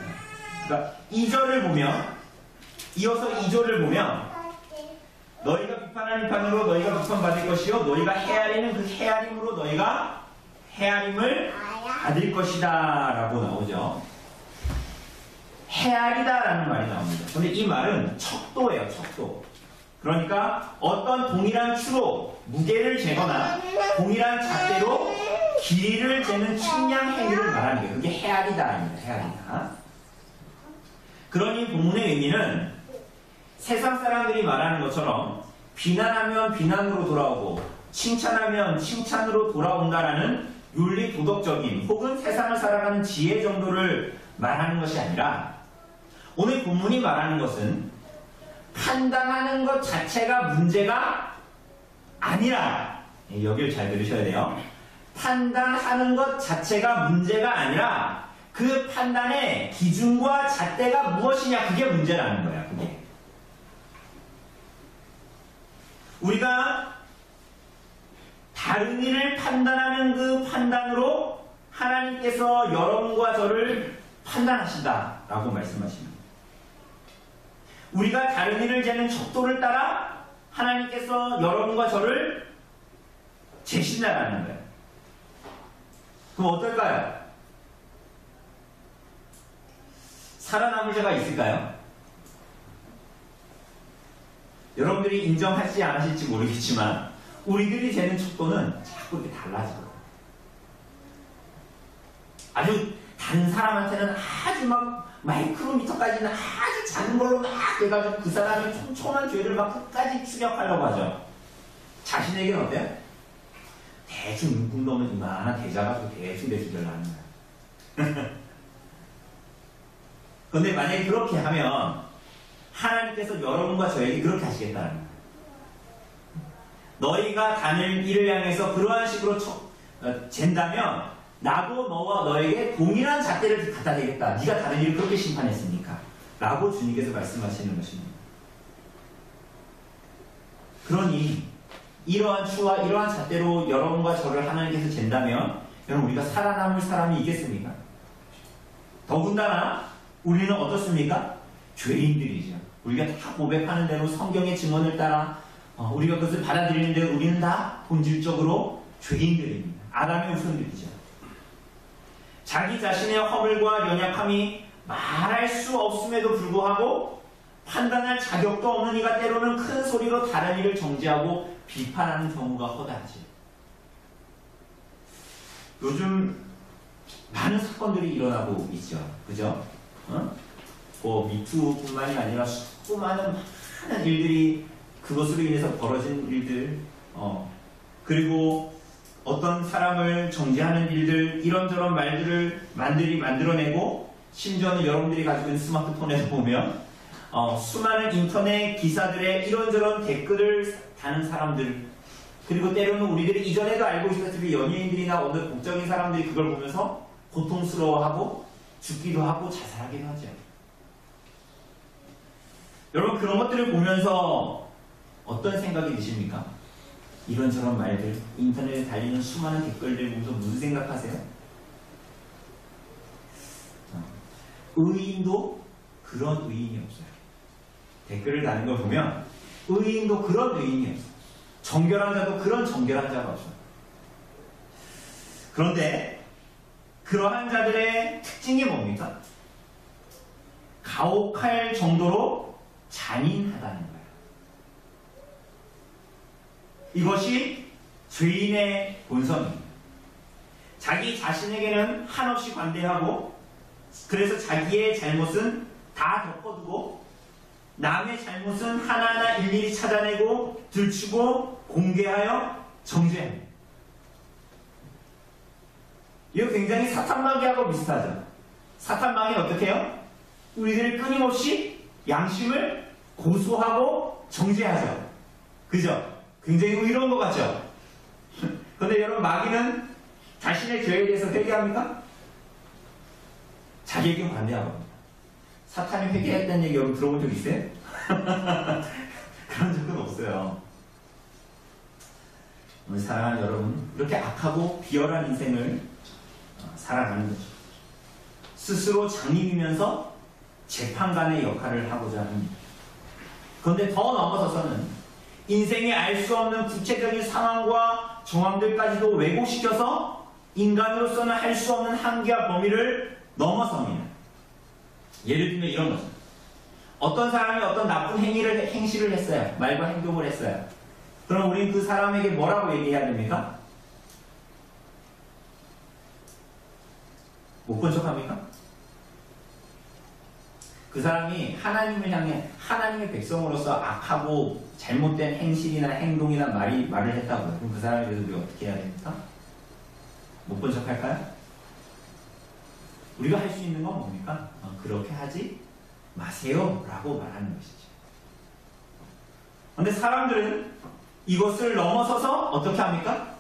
그러니까 2절을 보면, 이어서 2절을 보면, 너희가 비판하는 비판으로 너희가 비판받을 것이요 너희가 헤아리는 그 헤아림으로 너희가 헤아림을 받을 것이다 라고 나오죠. 헤아리다라는 말이 나옵니다. 그런데 이 말은 척도예요. 척도. 그러니까 어떤 동일한 추로 무게를 재거나 동일한 잣대로 길이를 재는 측량 행위를 말하는 거예요. 그게 헤아리다입니다. 헤아리다. 그러니 본문의 의미는 세상 사람들이 말하는 것처럼 비난하면 비난으로 돌아오고 칭찬하면 칭찬으로 돌아온다라는 윤리 도덕적인 혹은 세상을 살아가는 지혜 정도를 말하는 것이 아니라, 오늘 본문이 말하는 것은 판단하는 것 자체가 문제가 아니라, 여기를 잘 들으셔야 돼요. 판단하는 것 자체가 문제가 아니라 그 판단의 기준과 잣대가 무엇이냐, 그게 문제라는 거야. 그게. 우리가 다른 일을 판단하는 그 판단으로 하나님께서 여러분과 저를 판단하신다라고 말씀하십니다. 우리가 다른 일을 재는 척도를 따라 하나님께서 여러분과 저를 재신다라는 거예요. 그럼 어떨까요? 살아남을 자가 있을까요? 여러분들이 인정하지 않으실지 모르겠지만 우리들이 재는 척도는 자꾸 이렇게 달라져요. 아주 다른 사람한테는 아주 막 마이크로미터까지는 아주 작은 걸로 막 해가지고 그 사람이 촘촘한 죄를 막 끝까지 추격하려고 하죠. 자신에게는 어때요? 대충 눈금 넘는 이만한 대자가 대충 조절하는 거야. 그런데 만약에 그렇게 하면 하나님께서 여러분과 저에게 그렇게 하시겠다는 거예요. 너희가 다닐 일을 향해서 그러한 식으로 잰다면 나도 너와 너에게 동일한 잣대를 갖다 대겠다. 네가 다른 일을 그렇게 심판했으니까 라고 주님께서 말씀하시는 것입니다. 그러니 이러한 추와 이러한 잣대로 여러분과 저를 하나님께서 잰다면 여러분 우리가 살아남을 사람이 있겠습니까? 더군다나 우리는 어떻습니까? 죄인들이죠. 우리가 다 고백하는 대로 성경의 증언을 따라 우리가 그것을 받아들이는데 우리는 다 본질적으로 죄인들입니다. 아담의 후손들이죠. 자기 자신의 허물과 연약함이 말할 수 없음에도 불구하고 판단할 자격도 없는 이가 때로는 큰 소리로 다른 이를 정죄하고 비판하는 경우가 허다하지. 요즘 많은 사건들이 일어나고 있죠. 그죠? 미투뿐만이 아니라 수많은 많은 일들이 그것으로 인해서 벌어진 일들, 그리고 어떤 사람을 정죄하는 일들, 이런저런 말들을 만들어내고, 심지어는 여러분들이 가지고 있는 스마트폰에서 보면 수많은 인터넷 기사들의 이런저런 댓글을 다는 사람들, 그리고 때로는 우리들이 이전에도 알고 있었듯이 연예인들이나 어떤 국적인 사람들이 그걸 보면서 고통스러워하고 죽기도 하고 자살하기도 하죠. 여러분 그런 것들을 보면서 어떤 생각이 드십니까? 이런저런 말들, 인터넷에 달리는 수많은 댓글들 보면서 무슨 생각하세요? 의인도 그런 의인이 없어요. 댓글을 다는 걸 보면 의인도 그런 의인이 없어요. 정결한 자도 그런 정결한 자가 없어요. 그런데 그러한 자들의 특징이 뭡니까? 가혹할 정도로 잔인하다는 거예요. 이것이 죄인의 본성입니다. 자기 자신에게는 한없이 관대하고 그래서 자기의 잘못은 다 덮어두고 남의 잘못은 하나하나 일일이 찾아내고 들추고 공개하여 정죄합니다. 이거 굉장히 사탄마귀하고 비슷하죠. 사탄마귀는 어떻게 해요? 우리들이 끊임없이 양심을 고소하고 정죄하죠. 그죠? 굉장히 의로운 것 같죠? 그런데 여러분 마귀는 자신의 죄에 대해서 회개합니까? 자기에게 관대하고 합니다. 사탄이 회개했다는 얘기 여러분 들어본 적 있어요? 그런 적은 없어요. 오늘 사랑하는 여러분, 이렇게 악하고 비열한 인생을 살아가는 거죠. 스스로 장님이면서 재판관의 역할을 하고자 합니다. 그런데 더 넘어서서는 인생에 알 수 없는 구체적인 상황과 정황들까지도 왜곡시켜서 인간으로서는 할 수 없는 한계와 범위를 넘어섭니다. 예를 들면 이런 거죠. 어떤 사람이 어떤 나쁜 행실을 했어요. 말과 행동을 했어요. 그럼 우리는 그 사람에게 뭐라고 얘기해야 됩니까? 못 본 척합니까? 그 사람이 하나님을 향해 하나님의 백성으로서 악하고 잘못된 행실이나 행동이나 말을 했다고요. 그럼 그 사람에 대해서 우리가 어떻게 해야 됩니까? 못 본 척 할까요? 우리가 할 수 있는 건 뭡니까? 그렇게 하지 마세요 라고 말하는 것이죠. 그런데 사람들은 이것을 넘어서서 어떻게 합니까?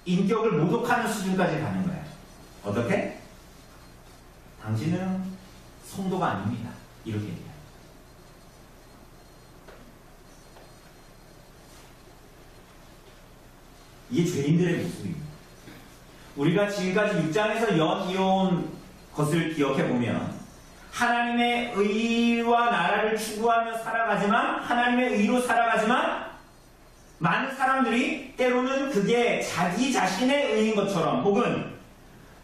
인격을 모독하는 수준까지 가는 거예요. 어떻게? 당신은 성도가 아닙니다. 이렇게 얘기해요. 이게 죄인들의 모습입니다. 우리가 지금까지 6장에서 이어온 것을 기억해보면 하나님의 의와 나라를 추구하며 살아가지만 하나님의 의로 살아가지만 많은 사람들이 때로는 그게 자기 자신의 의인 것처럼 혹은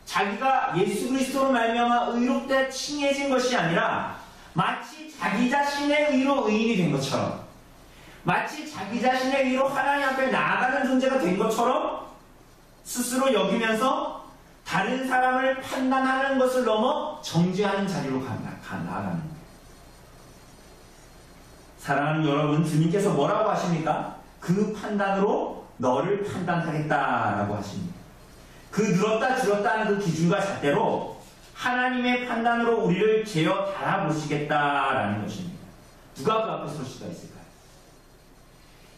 자기가 예수 그리스도로 말미암아 의롭다 칭해진 것이 아니라 마치 자기 자신의 의로 의인이 된 것처럼 마치 자기 자신의 의로 하나님 앞에 나아가는 존재가 된 것처럼 스스로 여기면서 다른 사람을 판단하는 것을 넘어 정죄하는 자리로 나아가는 거예요. 사랑하는 여러분, 주님께서 뭐라고 하십니까? 그 판단으로 너를 판단하겠다라고 하십니다. 그 늘었다 줄었다 하는 그 기준과 잣대로 하나님의 판단으로 우리를 재어 달아보시겠다라는 것입니다. 누가 그 앞에 설 수가 있을까요?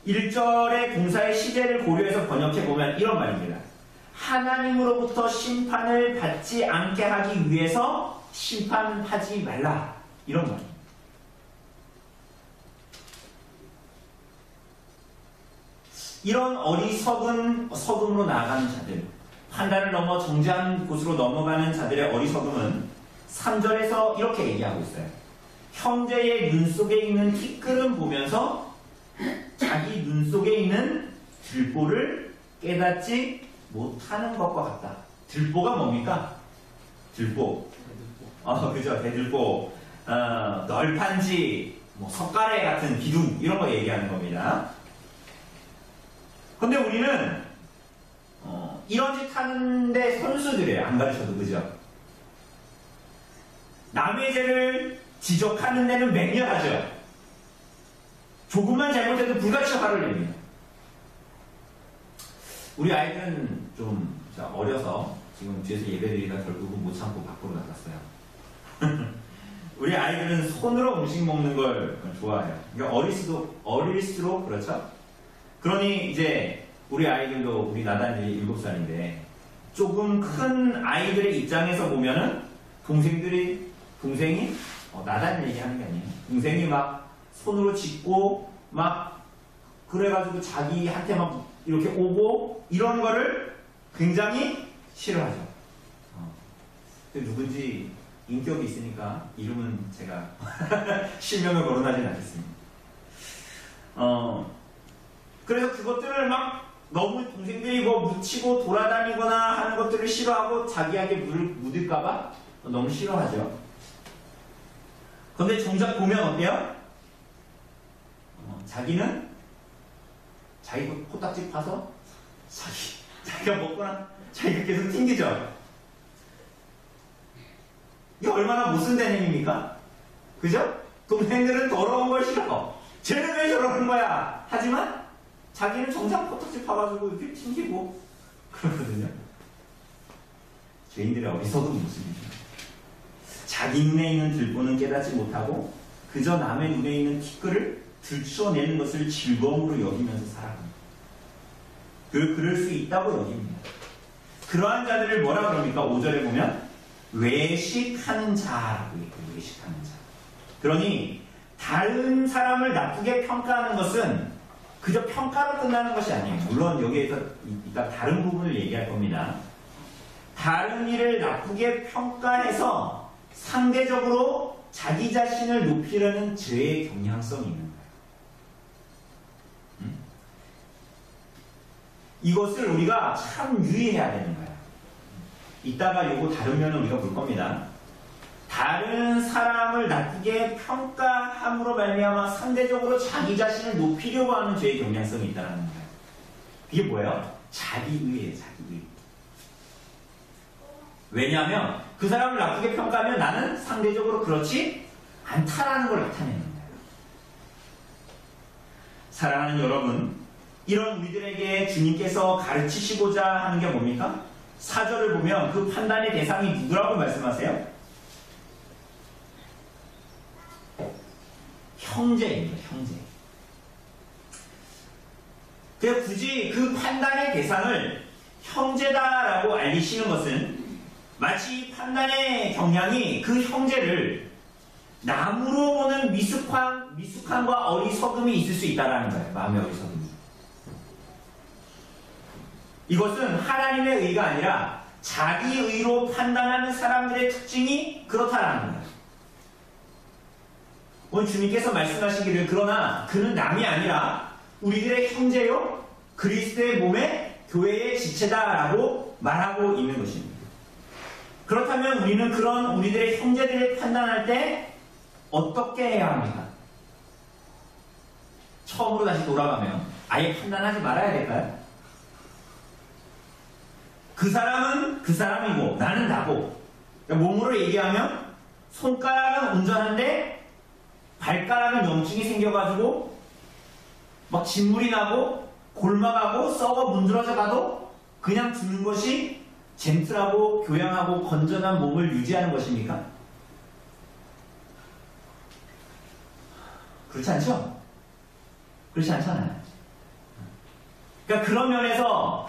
1절의 동사의 시제를 고려해서 번역해보면 이런 말입니다. 하나님으로부터 심판을 받지 않게 하기 위해서 심판하지 말라. 이런 말입니다. 이런 어리석음으로 나아가는 자들, 판단을 넘어 정죄하는 곳으로 넘어가는 자들의 어리석음은 3절에서 이렇게 얘기하고 있어요. 형제의 눈 속에 있는 티끌은 보면서 자기 눈 속에 있는 들보를 깨닫지 못하는 것과 같다. 들보가 뭡니까? 들보. 그죠. 대들보. 널판지, 석가래 같은 기둥, 이런 거 얘기하는 겁니다. 근데 우리는, 이런 짓 하는데 선수들이에요. 안 가르쳐도, 그죠? 남의 죄를 지적하는 데는 맹렬하죠. 조금만 잘못해도 불같이 화를 냅니다. 우리 아이들은 좀 어려서 지금 뒤에서 예배드리다 결국은 못 참고 밖으로 나갔어요. 우리 아이들은 손으로 음식 먹는 걸 좋아해요. 그러니까 어릴수록 그렇죠? 그러니 이제 우리 아이들도 우리 나단이 7살인데 조금 큰 아이들의 입장에서 보면은 동생이 나단 얘기하는 게 아니에요. 동생이 막 손으로 짚고 막 그래가지고 자기한테 막 이렇게 오고 이런 거를 굉장히 싫어하죠. 근데 누군지 인격이 있으니까 이름은 제가 실명을 거론하진 않겠습니다. 그래서 그것들을 막 너무 동생들이 묻히고 돌아다니거나 하는 것들을 싫어하고 자기에게 물을 묻을까봐 너무 싫어하죠. 근데 정작 보면 어때요? 자기는 자기 코딱지 파서 자기가 먹거나 자기가 계속 튕기죠. 이게 얼마나 못쓴된 행위입니까? 그죠? 동생들은 더러운 걸 싫어. 쟤는 왜 저러는 거야? 하지만 자기는 정작 코딱지 파가지고 이렇게 튕기고 그러거든요. 죄인들의 어리석은 모습이죠. 자기 눈에 있는 들보는 깨닫지 못하고 그저 남의 눈에 있는 티끌을 들추어내는 것을 즐거움으로 여기면서 살아갑니다. 그럴 수 있다고 여깁니다. 그러한 자들을 뭐라 그럽니까? 5절에 보면 외식하는 자라고 얘기해요. 외식하는 자. 그러니 다른 사람을 나쁘게 평가하는 것은 그저 평가로 끝나는 것이 아니에요. 물론 여기에서 이따 다른 부분을 얘기할 겁니다. 다른 일을 나쁘게 평가해서 상대적으로 자기 자신을 높이려는 죄의 경향성이 있는 거예요. 이것을 우리가 참 유의해야 되는 거예요. 이따가 요거 다른 면을 우리가 볼 겁니다. 다른 사람을 나쁘게 평가함으로 말미암아 상대적으로 자기 자신을 높이려고 하는 죄의 경향성이 있다는 거예요. 이게 뭐예요? 자기의예요. 자기의. 왜냐하면 그 사람을 나쁘게 평가하면 나는 상대적으로 그렇지 않다라는 걸 나타내는 거예요. 사랑하는 여러분, 이런 우리들에게 주님께서 가르치시고자 하는 게 뭡니까? 4절을 보면 그 판단의 대상이 누구라고 말씀하세요? 형제입니다. 형제. 그래서 굳이 그 판단의 대상을 형제다라고 알리시는 것은 마치 판단의 경향이 그 형제를 남으로 보는 미숙함과 어리석음이 있을 수 있다는 거예요. 마음의 어리석음이. 이것은 하나님의 의가 아니라 자기 의로 판단하는 사람들의 특징이 그렇다라는 거예요. 오늘 주님께서 말씀하시기를 그러나 그는 남이 아니라 우리들의 형제요 그리스도의 몸에 교회의 지체다라고 말하고 있는 것입니다. 그렇다면 우리는 그런 우리들의 형제들을 판단할 때 어떻게 해야 합니까? 처음으로 다시 돌아가면 아예 판단하지 말아야 될까요? 그 사람은 그 사람이고 나는 나고. 그러니까 몸으로 얘기하면 손가락은 운전한데 발가락은 염증이 생겨가지고 막 진물이 나고 골마가고 썩어 문드러져 가도 그냥 두는 것이 젠틀하고 교양하고 건전한 몸을 유지하는 것입니까? 그렇지 않죠? 그렇지 않잖아요. 그러니까 그런 면에서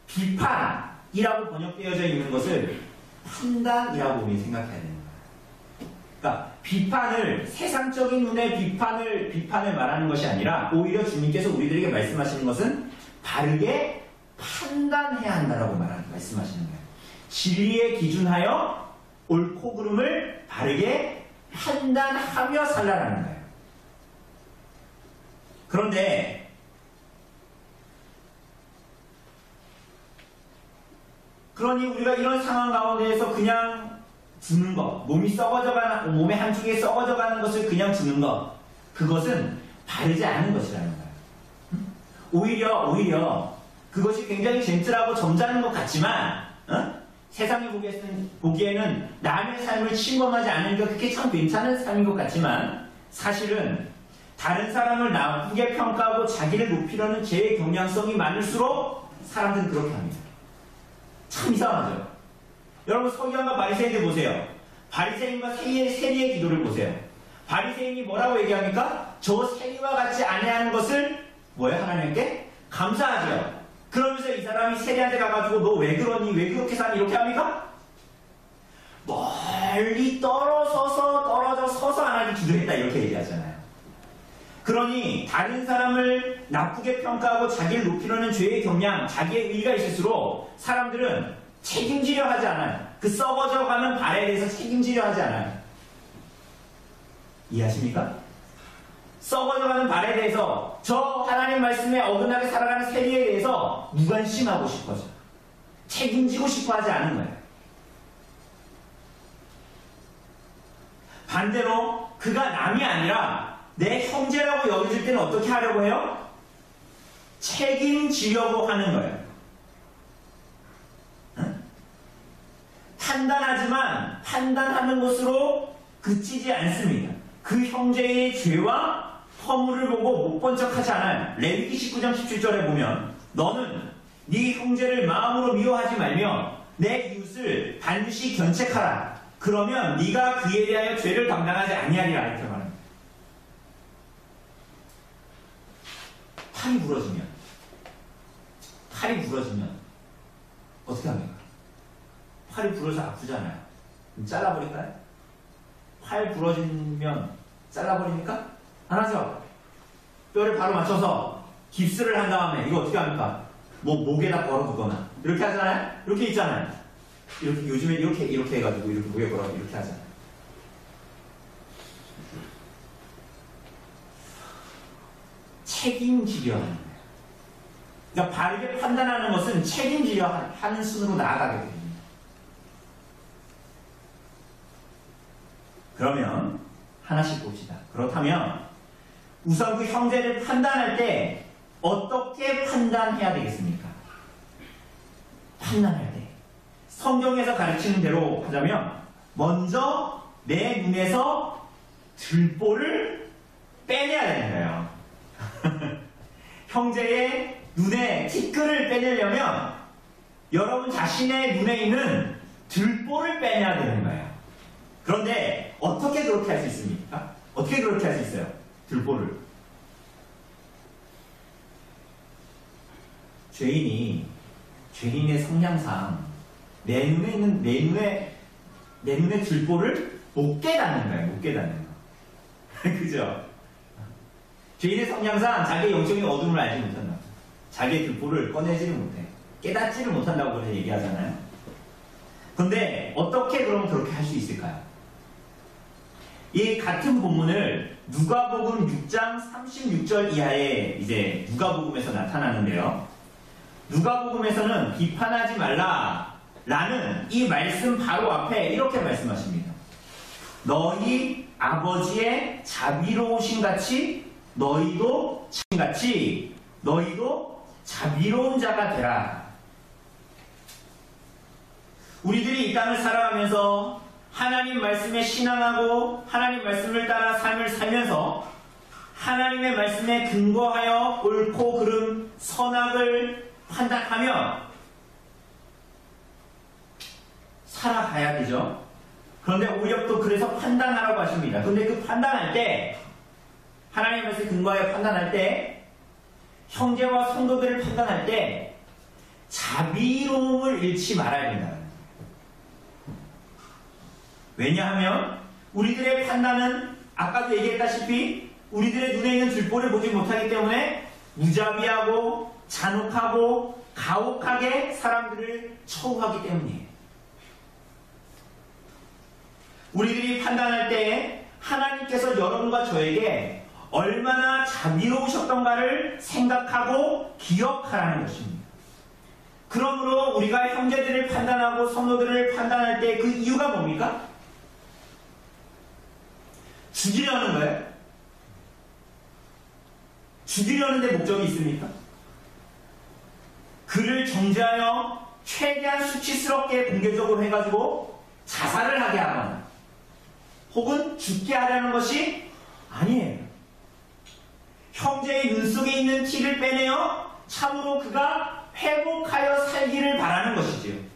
비판이라고 번역되어져 있는 것을 판단이라고 우리 생각해야 되는 거예요. 그러니까 비판을 세상적인 눈의 비판을 말하는 것이 아니라 오히려 주님께서 우리들에게 말씀하시는 것은 바르게 판단해야 한다라고 말씀하시는 거예요. 진리에 기준하여 옳고 그름을 바르게 판단하며 살라라는 거예요. 그런데 그러니 우리가 이런 상황 가운데에서 그냥 주는 것, 몸의 한쪽에 썩어져가는 것을 그냥 주는 것, 그것은 바르지 않은 것이라는 거예요. 오히려 그것이 굉장히 젠틀하고 점잖은 것 같지만 세상이 보기에는 남의 삶을 침범하지 않으니까 그게 참 괜찮은 삶인 것 같지만 사실은 다른 사람을 나쁘게 평가하고 자기를 높이려는 제 경향성이 많을수록 사람들은 그렇게 합니다. 참 이상하죠. 여러분 서기관과 바리새인들 보세요. 바리새인과 세리의 기도를 보세요. 바리새인이 뭐라고 얘기합니까? 저 세리와 같이 아니하는 것을 뭐예요? 하나님께 감사하죠. 그러면서 이 사람이 세리한테 가가지고 너 왜 그러니? 왜 그렇게 사니? 이렇게 합니까? 멀리 떨어져 서서 하나님 기도했다 이렇게 얘기하잖아요. 그러니 다른 사람을 나쁘게 평가하고 자기를 높이려는 죄의 경향, 자기의 의의가 있을수록 사람들은 책임지려 하지 않아요. 그 썩어져가는 발에 대해서 책임지려 하지 않아요. 이해하십니까? 썩어져가는 발에 대해서 저 하나님 말씀에 어긋나게 살아가는 세리에 대해서 무관심하고 싶어져. 책임지고 싶어 하지 않은 거예요. 반대로 그가 남이 아니라 내 형제라고 여겨질 때는 어떻게 하려고 해요? 책임지려고 하는 거예요. 판단하지만 판단하는 것으로 그치지 않습니다. 그 형제의 죄와 허물을 보고 못 본 척하지 않아요. 레위기 19장 17절에 보면 너는 네 형제를 마음으로 미워하지 말며 내 이웃을 반드시 견책하라. 그러면 네가 그에 대하여 죄를 감당하지 아니하리라 이렇게 말합니다. 팔이 부러지면 어떻게 합니까? 팔이 부러져서 아프잖아요. 그럼 잘라버릴까요? 팔 부러지면 잘라버립니까? 안 하죠? 뼈를 바로 맞춰서 깁스를 한 다음에 이거 어떻게 합니까? 목에다 걸어두거나 이렇게 하잖아요? 이렇게 있잖아요. 이렇게 요즘에 이렇게 해가지고 이렇게 목에 걸어 이렇게 하잖아요. 책임지려 하는 거예요. 그러니까 바르게 판단하는 것은 책임지려 하는 순으로 나아가게 됩니다. 그러면 하나씩 봅시다. 그렇다면 우선 그 형제를 판단할 때 어떻게 판단해야 되겠습니까? 판단할 때 성경에서 가르치는 대로 하자면 먼저 내 눈에서 들보를 빼내야 되는 거예요. 형제의 눈에 티끌을 빼내려면 여러분 자신의 눈에 있는 들보를 빼내야 되는 거예요. 그런데 어떻게 그렇게 할 수 있습니까? 어떻게 그렇게 할 수 있어요? 들보를. 죄인의 성향상 내 눈의 들보를 못 깨닫는 거예요. 못 깨닫는 거. 그죠? 죄인의 성향상 자기의 영적인 어둠을 알지 못한다. 자기의 들보를 꺼내지를 못해. 깨닫지를 못한다고 그렇게 얘기하잖아요. 근데 어떻게 그럼 그렇게 할 수 있을까요? 이 같은 본문을 누가복음 6장 36절 이하에 이제 누가복음에서 나타나는데요. 누가복음에서는 비판하지 말라 라는 이 말씀 바로 앞에 이렇게 말씀하십니다. 너희 아버지의 자비로우신 같이 너희도 자비로운 자가 되라. 우리들이 이 땅을 살아가면서 하나님 말씀에 신앙하고 하나님 말씀을 따라 삶을 살면서 하나님의 말씀에 근거하여 옳고 그름 선악을 판단하며 살아가야 되죠. 그런데 오히려 또 그래서 판단하라고 하십니다. 그런데 그 판단할 때 하나님의 말씀에 근거하여 판단할 때 형제와 성도들을 판단할 때 자비로움을 잃지 말아야 된다. 왜냐하면 우리들의 판단은 아까도 얘기했다시피 우리들의 눈에 있는 들보를 보지 못하기 때문에 무자비하고 잔혹하고 가혹하게 사람들을 처우하기 때문이에요. 우리들이 판단할 때 하나님께서 여러분과 저에게 얼마나 자비로우셨던가를 생각하고 기억하라는 것입니다. 그러므로 우리가 형제들을 판단하고 성도들을 판단할 때 그 이유가 뭡니까? 죽이려는 거예요? 죽이려는 데 목적이 있습니까? 그를 정죄하여 최대한 수치스럽게 공개적으로 해가지고 자살을 하게 하거나 혹은 죽게 하려는 것이 아니에요. 형제의 눈 속에 있는 티를 빼내어 참으로 그가 회복하여 살기를 바라는 것이지요.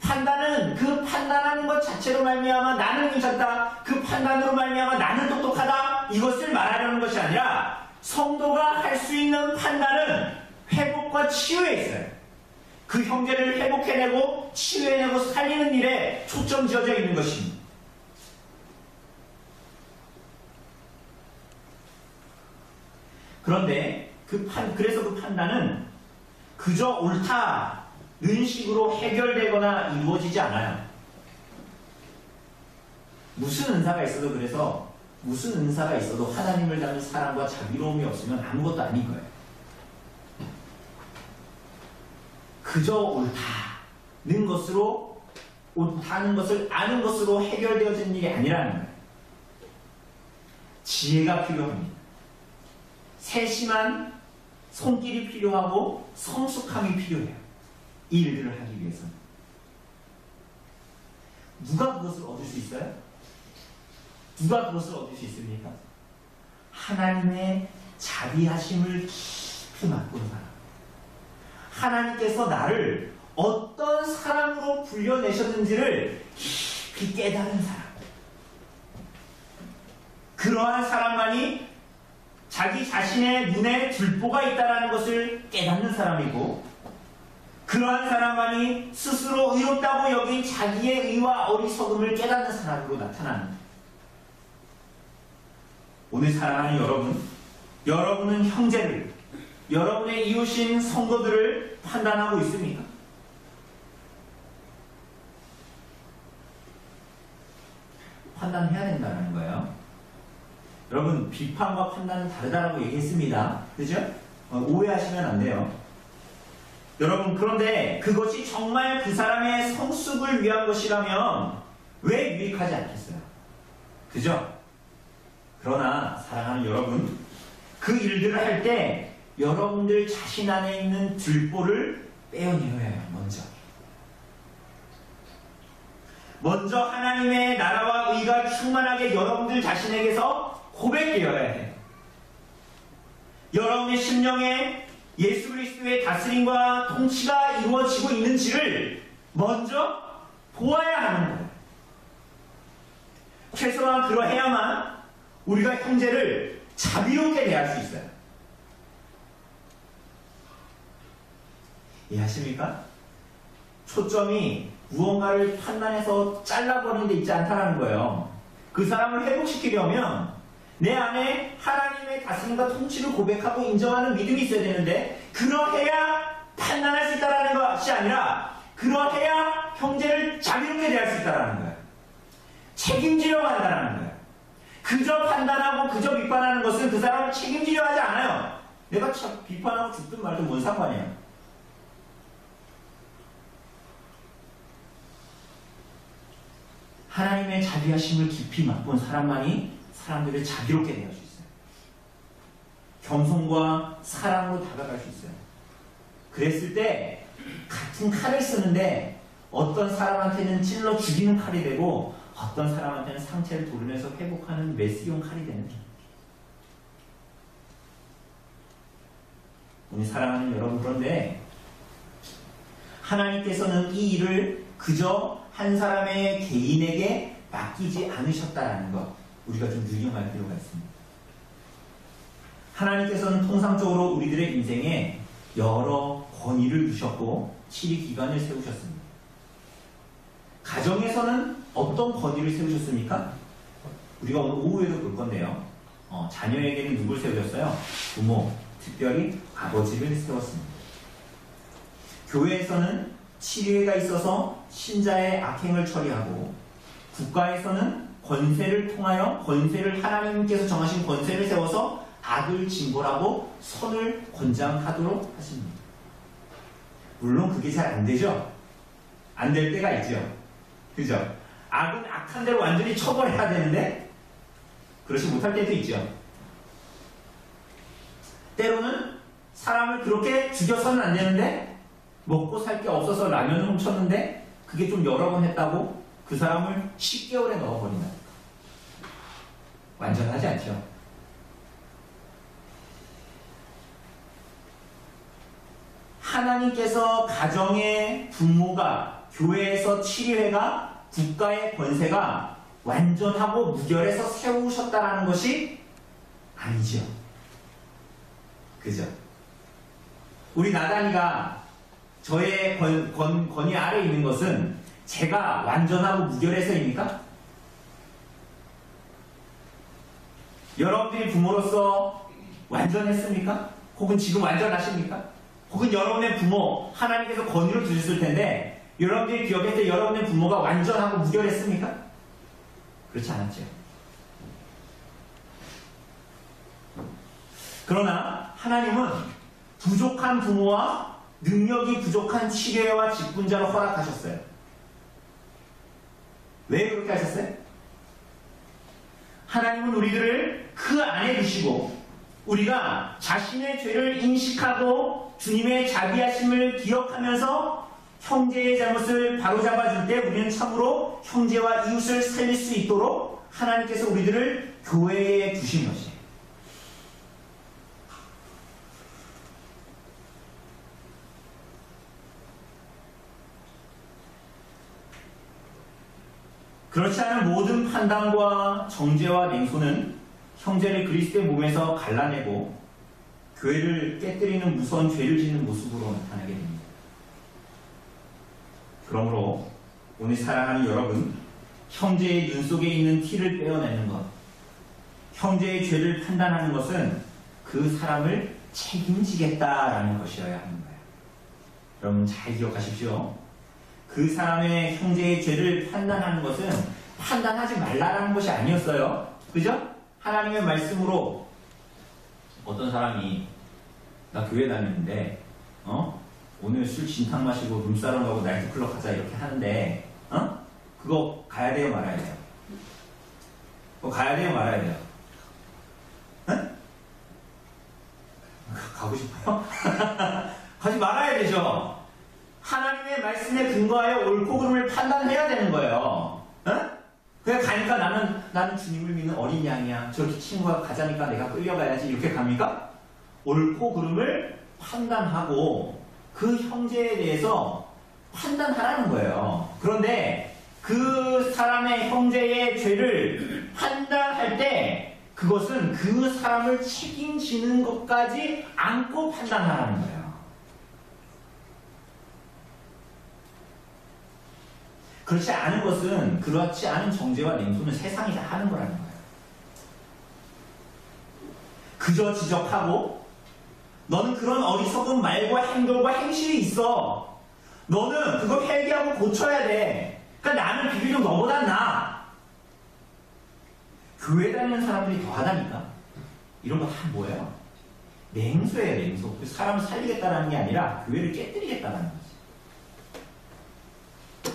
판단은 그 판단하는 것 자체로 말미암아 나는 괜찮다, 그 판단으로 말미암아 나는 똑똑하다, 이것을 말하려는 것이 아니라 성도가 할 수 있는 판단은 회복과 치유에 있어요. 그 형제를 회복해내고 치유해내고 살리는 일에 초점 지어져 있는 것입니다. 그런데 그래서 그 판단은 그저 옳다는 식으로 해결되거나 이루어지지 않아요. 무슨 은사가 있어도 하나님을 닮은 사랑과 자비로움이 없으면 아무것도 아닌 거예요. 그저 옳다는 것을 아는 것으로 해결되어지는 일이 아니라는 거예요. 지혜가 필요합니다. 세심한 손길이 필요하고 성숙함이 필요해요. 이 일들을 하기 위해서는. 누가 그것을 얻을 수 있어요? 누가 그것을 얻을 수 있습니까? 하나님의 자비하심을 깊이 맛보는 사람. 하나님께서 나를 어떤 사람으로 불려내셨는지를 깊이 깨달은 사람. 그러한 사람만이 자기 자신의 눈에 들보가 있다는 것을 깨닫는 사람이고, 그러한 사람만이 스스로 의롭다고 여긴 자기의 의와 어리석음을 깨닫는 사람으로 나타나는 거예요. 오늘 사랑하는 여러분은 형제를, 여러분의 이웃인 성도들을 판단하고 있습니까? 판단해야 된다는 거예요. 여러분, 비판과 판단은 다르다라고 얘기했습니다. 그죠? 오해하시면 안 돼요. 여러분, 그런데 그것이 정말 그 사람의 성숙을 위한 것이라면 왜 유익하지 않겠어요? 그죠? 그러나 사랑하는 여러분, 그 일들을 할 때 여러분들 자신 안에 있는 들보를 빼어내어야 해요. 먼저 하나님의 나라와 의가 충만하게 여러분들 자신에게서 고백되어야 해요. 여러분의 심령에 예수 그리스도의 다스림과 통치가 이루어지고 있는지를 먼저 보아야 하는 거예요. 최소한 그러해야만 우리가 형제를 자비롭게 대할 수 있어요. 이해하십니까? 초점이 무언가를 판단해서 잘라버리는 데 있지 않다는 거예요. 그 사람을 회복시키려면 내 안에 하나님의 다스림과 통치를 고백하고 인정하는 믿음이 있어야 되는데, 그러해야 판단할 수 있다는 것이 아니라 그러해야 형제를 자비롭게 대할 수 있다는 거예요. 책임지려고 한다는 거예요. 그저 판단하고 그저 비판하는 것은 그 사람을 책임지려 하지 않아요. 내가 비판하고 죽든 말든 뭔 상관이야. 하나님의 자비하심을 깊이 맛본 사람만이 사람들을 자비롭게 대할 수 있어요. 겸손과 사랑으로 다가갈 수 있어요. 그랬을 때 같은 칼을 쓰는데 어떤 사람한테는 찔러 죽이는 칼이 되고 어떤 사람한테는 상처를 도려내서 회복하는 메스용 칼이 되는 거예요. 우리 사랑하는 여러분, 그런데 하나님께서는 이 일을 그저 한 사람의 개인에게 맡기지 않으셨다는 것, 우리가 좀 유념할 필요가 있습니다. 하나님께서는 통상적으로 우리들의 인생에 여러 권위를 주셨고 치리 기관을 세우셨습니다. 가정에서는 어떤 권위를 세우셨습니까? 우리가 오늘 오후에도 볼 건데요. 자녀에게는 누굴 세우셨어요? 부모, 특별히 아버지를 세웠습니다. 교회에서는 치리회가 있어서 신자의 악행을 처리하고, 국가에서는 권세를 통하여 권세를 하나님께서 정하신 권세를 세워서 악을 징벌하고 선을 권장하도록 하십니다. 물론 그게 잘 안 되죠. 안 될 때가 있죠. 그죠? 악은 악한 대로 완전히 처벌해야 되는데 그렇지 못할 때도 있죠. 때로는 사람을 그렇게 죽여서는 안 되는데 먹고 살 게 없어서 라면을 훔쳤는데 그게 좀 여러 번 했다고 그 사람을 10개월에 넣어버린다. 완전하지 않죠. 하나님께서 가정의 부모가, 교회에서 치리회가, 국가의 권세가 완전하고 무결해서 세우셨다는 것이 아니죠. 그죠? 우리 나단이가 저의 권위 아래에 있는 것은 제가 완전하고 무결해서입니까? 여러분들이 부모로서 완전했습니까? 혹은 지금 완전하십니까? 혹은 여러분의 부모, 하나님께서 권위를 주셨을 텐데 여러분들이 기억했을 때 여러분의 부모가 완전하고 무결했습니까? 그렇지 않았죠. 그러나 하나님은 부족한 부모와 능력이 부족한 치료와 직분자를 허락하셨어요. 왜 그렇게 하셨어요? 하나님은 우리들을 그 안에 두시고 우리가 자신의 죄를 인식하고 주님의 자비하심을 기억하면서 형제의 잘못을 바로잡아줄 때 우리는 참으로 형제와 이웃을 살릴 수 있도록 하나님께서 우리들을 교회에 두신 것이에요. 그렇지 않은 모든 판단과 정죄와 냉소는 형제를 그리스도의 몸에서 갈라내고 교회를 깨뜨리는 무서운 죄를 짓는 모습으로 나타나게 됩니다. 그러므로 오늘 사랑하는 여러분, 형제의 눈 속에 있는 티를 빼어내는 것, 형제의 죄를 판단하는 것은 그 사람을 책임지겠다라는 것이어야 하는 거예요. 여러분 잘 기억하십시오. 그 사람의 형제의 죄를 판단하는 것은 판단하지 말라라는 것이 아니었어요. 그죠? 하나님의 말씀으로 어떤 사람이 나 교회 다니는데 오늘 술 진탕 마시고 룸사롱 가고 나이트클럽 가자 이렇게 하는데 그거 가야 돼요 말아야 돼요? 그거 가야 돼요 말아야 돼요? 가고 싶어요? 가지 말아야 되죠. 하나님의 말씀에 근거하여 옳고 그름을 판단해야 되는 거예요. 그냥 가니까 나는 주님을 믿는 어린 양이야. 저렇게 친구가 가자니까 내가 끌려가야지. 이렇게 갑니까? 옳고 그름을 판단하고 그 형제에 대해서 판단하라는 거예요. 그런데 그 사람의 형제의 죄를 판단할 때 그것은 그 사람을 책임지는 것까지 안고 판단하라는 거예요. 그렇지 않은 것은, 그렇지 않은 정죄와 냉소는 세상이 다 하는 거라는 거예요. 그저 지적하고, 너는 그런 어리석은 말과 행동과 행실이 있어. 너는 그거 회개하고 고쳐야 돼. 그러니까 나는 비교적 너보단 나아. 교회 다니는 사람들이 더 하다니까. 이런 거 다 뭐예요? 냉소예요, 냉소. 사람을 살리겠다는 게 아니라 교회를 깨뜨리겠다는 거지.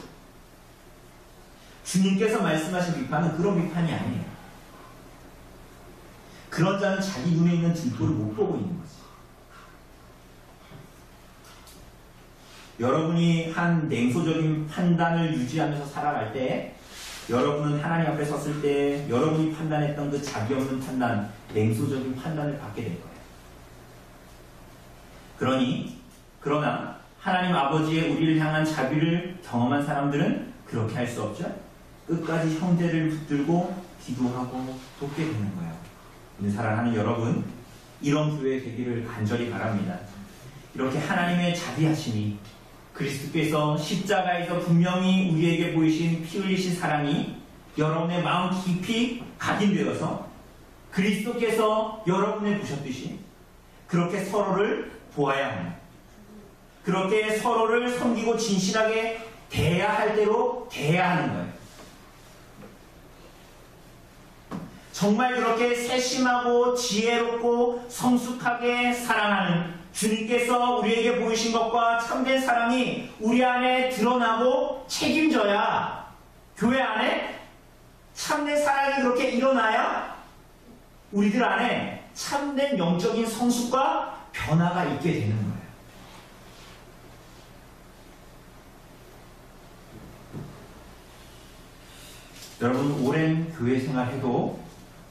주님께서 말씀하신 비판은 그런 비판이 아니에요. 그런 자는 자기 눈에 있는 들보를 못 보고 있는 거지. 여러분이 한 냉소적인 판단을 유지하면서 살아갈 때, 여러분은 하나님 앞에 섰을 때 여러분이 판단했던 그 자비 없는 판단, 냉소적인 판단을 받게 될 거예요. 그러나 하나님 아버지의 우리를 향한 자비를 경험한 사람들은 그렇게 할 수 없죠. 끝까지 형제를 붙들고 기도하고 돕게 되는 거예요. 오늘 사랑하는 여러분, 이런 교회 되기를 간절히 바랍니다. 이렇게 하나님의 자비하심이, 그리스도께서 십자가에서 분명히 우리에게 보이신 피 흘리신 사랑이 여러분의 마음 깊이 각인되어서 그리스도께서 여러분을 보셨듯이 그렇게 서로를 보아야 합니다. 그렇게 서로를 섬기고 진실하게 대해야 할 대로 대해야 하는 거예요. 정말 그렇게 세심하고 지혜롭고 성숙하게 사랑하는 주님께서 우리에게 보이신 것과 참된 사랑이 우리 안에 드러나고 책임져야, 교회 안에 참된 사랑이 그렇게 일어나야 우리들 안에 참된 영적인 성숙과 변화가 있게 되는 거예요. 여러분, 오랜 교회 생활해도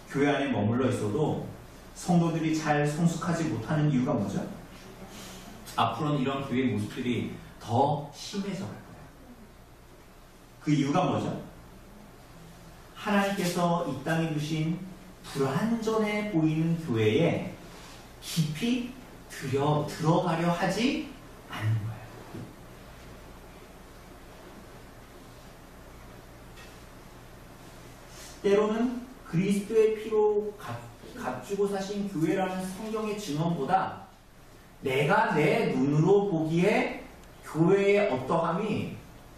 교회 안에 머물러 있어도 성도들이 잘 성숙하지 못하는 이유가 뭐죠? 앞으로는 이런 교회의 모습들이 더 심해져 갈 거예요. 그 이유가 뭐죠? 하나님께서 이 땅에 두신 불완전해 보이는 교회에 깊이 들어가려 하지 않는 거예요. 때로는 그리스도의 피로 값주고 사신 교회라는 성경의 증언보다 내가 내 눈으로 보기에 교회의 어떠함이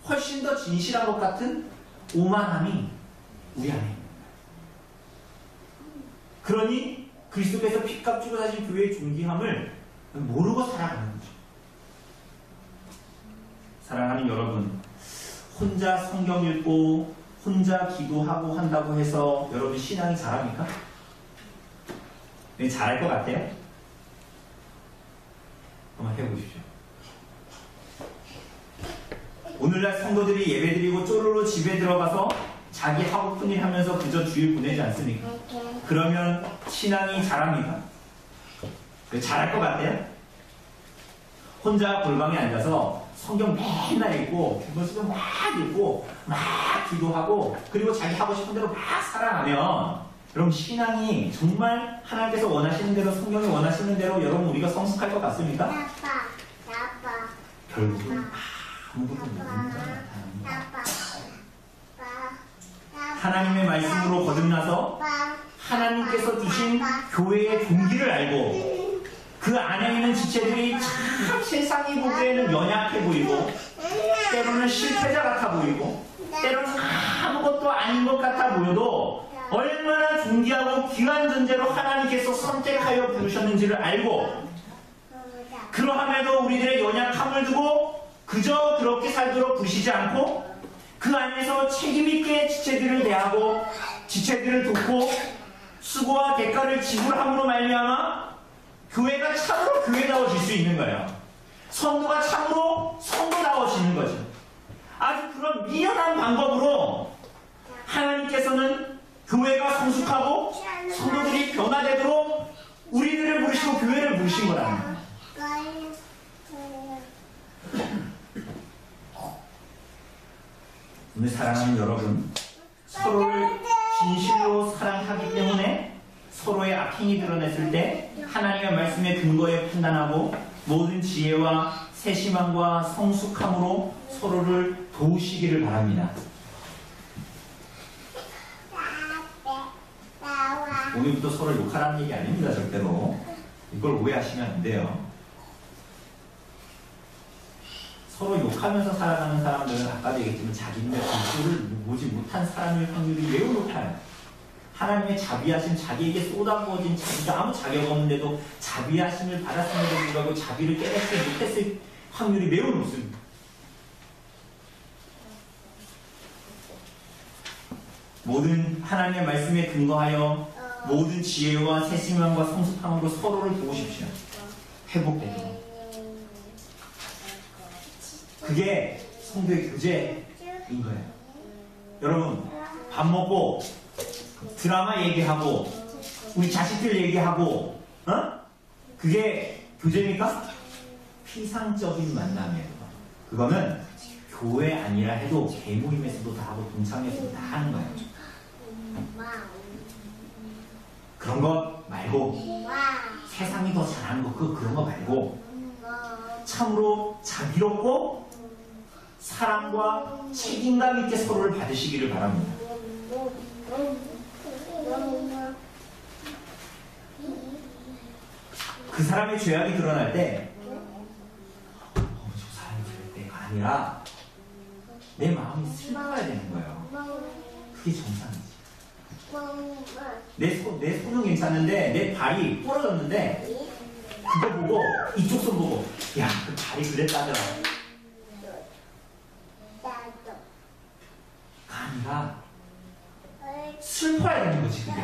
훨씬 더 진실한 것 같은 오만함이 우리 안에 있는 거예요. 그러니 그리스도께서 피값 주고 사신 교회의 존귀함을 모르고 살아가는 거죠. 사랑하는 여러분, 혼자 성경 읽고 혼자 기도하고 한다고 해서 여러분 신앙이 잘합니까? 네, 잘할 것 같아요? 한번 해보십시오. 오늘날 성도들이 예배드리고 쪼르르 집에 들어가서 자기 하고픈 일 하면서 그저 주일 보내지 않습니까? 그러면 신앙이 잘합니까? 잘할 것 같아요? 혼자 골방에 앉아서 성경 맨날 읽고 기도서도 막 읽고 막 기도하고 그리고 자기 하고 싶은 대로 막 살아가면 여러분 신앙이 정말 하나님께서 원하시는 대로 성경이 원하시는 대로 여러분 우리가 성숙할 것 같습니까? 결국은 아무것도 모르는 것 나타납니다. 하나님의 말씀으로 거듭나서 하나님께서 주신 교회의 종기를 알고 그 안에 있는 지체들이 참 세상이 보기에는 연약해 보이고 때로는 실패자 같아 보이고 때로는 아무것도 아닌 것 같아 보여도 얼마나 존귀하고 귀한 존재로 하나님께서 선택하여 부르셨는지를 알고 그러함에도 우리들의 연약함을 두고 그저 그렇게 살도록 부르시지 않고 그 안에서 책임있게 지체들을 대하고 지체들을 돕고 수고와 대가를 지불함으로 말미암아 교회가 참으로 교회다워질 수 있는 거예요. 성도가 참으로 성도다워지는 거죠. 아주 그런 미련한 방법으로 하나님께서는 교회가 성숙하고 성도들이 변화되도록 우리들을 부르시고 교회를 부르신 거라는 거예요. 오늘 사랑하는 여러분, 서로를 진실로 사랑하기 때문에 서로의 악행이 드러냈을 때 하나님의 말씀의 근거에 판단하고 모든 지혜와 세심함과 성숙함으로 서로를 도우시기를 바랍니다. 오늘부터 서로 욕하라는 얘기 아닙니다. 절대로. 이걸 오해하시면 안 돼요. 서로 욕하면서 살아가는 사람들은 아까도 얘기했지만 자기네 공부를 보지 못한 사람일 확률이 매우 높아요. 하나님의 자비하심, 자기에게 쏟아부어진 자비가 아무 자격 없는데도 자비하심을 받았음에도 불구하고 자비를 깨닫지 못했을 확률이 매우 높습니다. 모든 하나님의 말씀에 근거하여 모든 지혜와 세심함과 성숙함으로 서로를 도우십시오. 회복되도록. 그게 성도의 교제인 거예요. 여러분, 밥 먹고 드라마 얘기하고 우리 자식들 얘기하고 그게 교제입니까? 피상적인 만남이에요. 그거는 교회 아니라 해도 개모임에서도 다 하고 동창회에서도 다 하는 거예요. 그런 거 말고 세상이 더 잘하는 거 그런 거 말고 참으로 자비롭고 사랑과 책임감 있게 서로를 받으시기를 바랍니다. 그 사람의 죄악이 드러날 때 저 사람이 그럴 때가 아니라 내 마음이 슬퍼야 되는 거예요. 그게 정상이지. 내 손은 괜찮은데 내 발이 부러졌는데 그거 보고 이쪽 손 보고 야, 그 발이 그랬다더라. 아니라 슬퍼야 되는 거지. 그게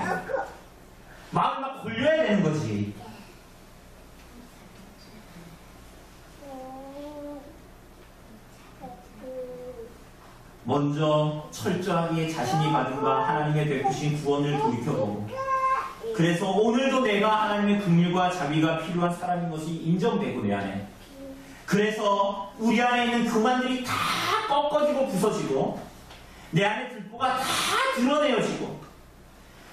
마음이 막 골려야 되는 거지. 먼저 철저하게 자신이 받은 바 하나님의 베푸신 구원을 돌이켜보고 그래서 오늘도 내가 하나님의 긍휼과 자비가 필요한 사람인 것이 인정되고 내 안에 그래서 우리 안에 있는 교만들이 다 꺾어지고 부서지고 내 안에 들보가 다 드러내어지고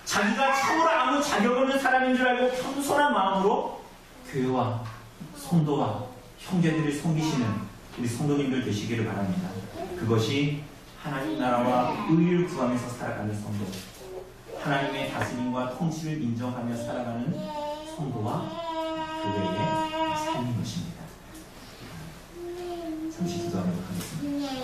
자기가 참으로 아무 자격 없는 사람인 줄 알고 겸손한 마음으로 교회와 성도와 형제들을 섬기시는 우리 성도님들 되시기를 바랍니다. 그것이 하나님 나라와 의를 구하면서 살아가는 성도, 하나님의 다스림과 통치를 인정하며 살아가는 성도와 교회의 삶인 것입니다. 잠시 기도하도록 하겠습니다.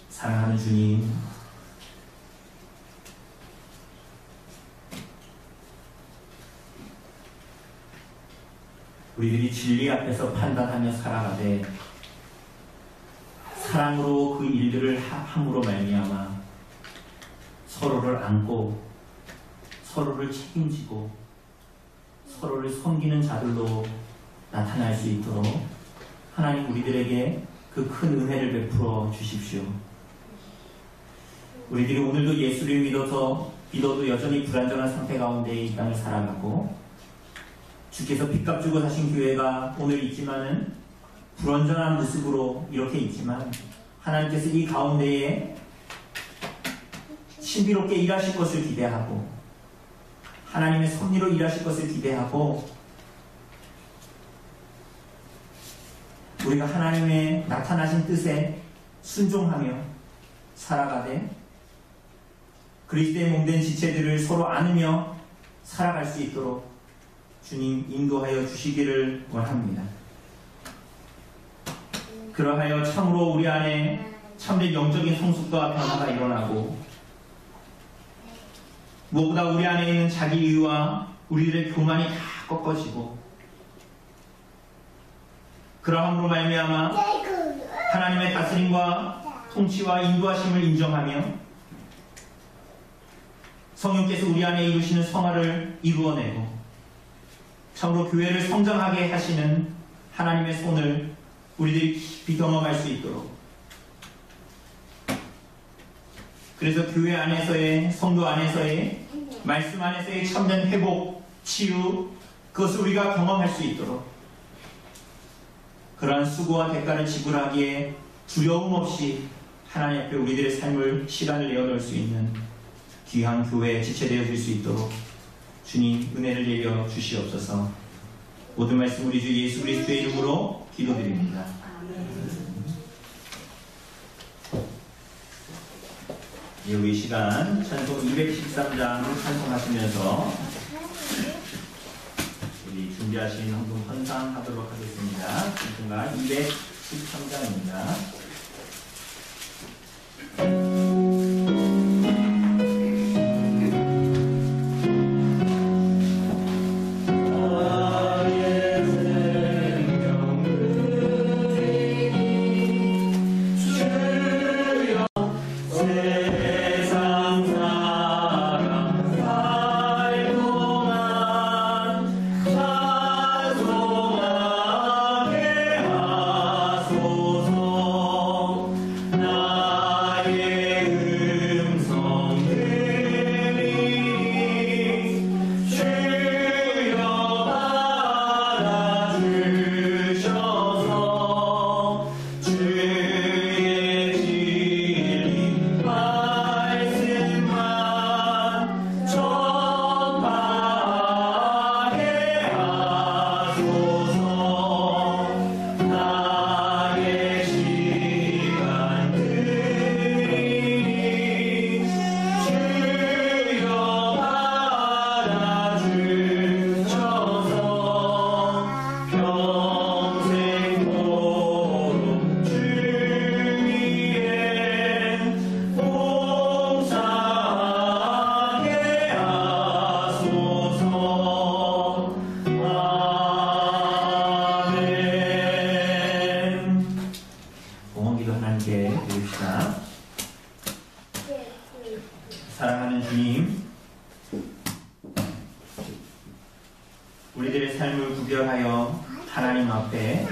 사랑하는 주님, 우리들이 진리 앞에서 판단하며 살아가되 사랑으로 그 일들을 함으로 말미암아 서로를 안고 서로를 책임지고 서로를 섬기는 자들로 나타날 수 있도록 하나님 우리들에게 그 큰 은혜를 베풀어 주십시오. 우리들이 오늘도 예수를 믿어도 여전히 불완전한 상태 가운데 이 땅을 살아가고 주께서 빚값 주고 사신 교회가 오늘 있지만은 불완전한 모습으로 이렇게 있지만 하나님께서 이 가운데에 신비롭게 일하실 것을 기대하고 하나님의 섭리로 일하실 것을 기대하고 우리가 하나님의 나타나신 뜻에 순종하며 살아가되 그리스도의 몸된 지체들을 서로 안으며 살아갈 수 있도록 주님 인도하여 주시기를 원합니다. 그러하여 참으로 우리 안에 참된 영적인 성숙과 변화가 일어나고 무엇보다 우리 안에 있는 자기의와 우리들의 교만이 다 꺾어지고 그러함으로 말미암아 하나님의 다스림과 통치와 인도하심을 인정하며 성령께서 우리 안에 이루시는 성화를 이루어내고 참으로 교회를 성장하게 하시는 하나님의 손을 우리들이 깊이 경험할 수 있도록 그래서 교회 안에서의 성도 안에서의 말씀 안에서의 참된 회복, 치유 그것을 우리가 경험할 수 있도록 그러한 수고와 대가를 지불하기에 두려움 없이 하나님 앞에 우리들의 삶을 시간을 내어놓을 수 있는 귀한 교회에 지체되어질 수 있도록 주님 은혜를 내려 주시옵소서. 모든 말씀 우리 주 예수 그리스도의 이름으로 기도드립니다. 우리 시간 찬송 213장을 찬송하시면서 우리 준비하신 헌금 헌상하도록 하겠습니다. 찬송가 213장입니다. 사랑하는 주님, 우리들의 삶을 구별하여 하나님 앞에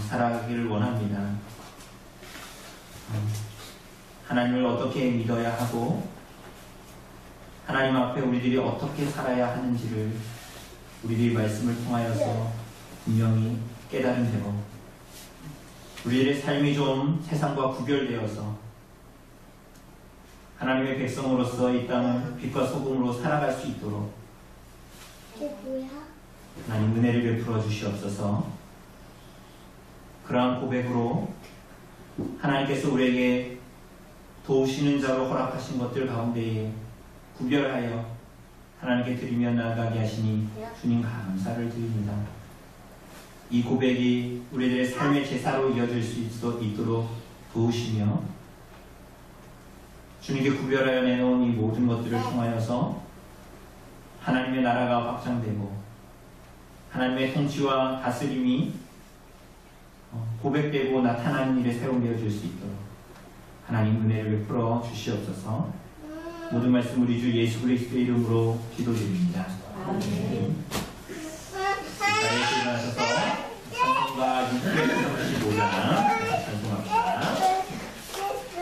살아가기를 원합니다. 하나님을 어떻게 믿어야 하고 하나님 앞에 우리들이 어떻게 살아야 하는지를 우리들의 말씀을 통하여서 분명히 깨달은 대로 우리들의 삶이 좀 세상과 구별되어서 하나님의 백성으로서 이 땅을 빛과 소금으로 살아갈 수 있도록 하나님 은혜를 베풀어 주시옵소서. 그러한 고백으로 하나님께서 우리에게 도우시는 자로 허락하신 것들 가운데에 구별하여 하나님께 드리며 나아가게 하시니 주님 감사를 드립니다. 이 고백이 우리들의 삶의 제사로 이어질 수 있도록 도우시며 주님께 구별하여 내놓은 이 모든 것들을 통하여서 하나님의 나라가 확장되고 하나님의 통치와 다스림이 고백되고 나타나는 일에 사용되어질 수 있도록 하나님 은혜를 베풀어 주시옵소서. 모든 말씀 우리 주 예수 그리스도의 이름으로 기도드립니다. 아멘. 자리에 일어나셔서 찬송가 635장 찬송합니다.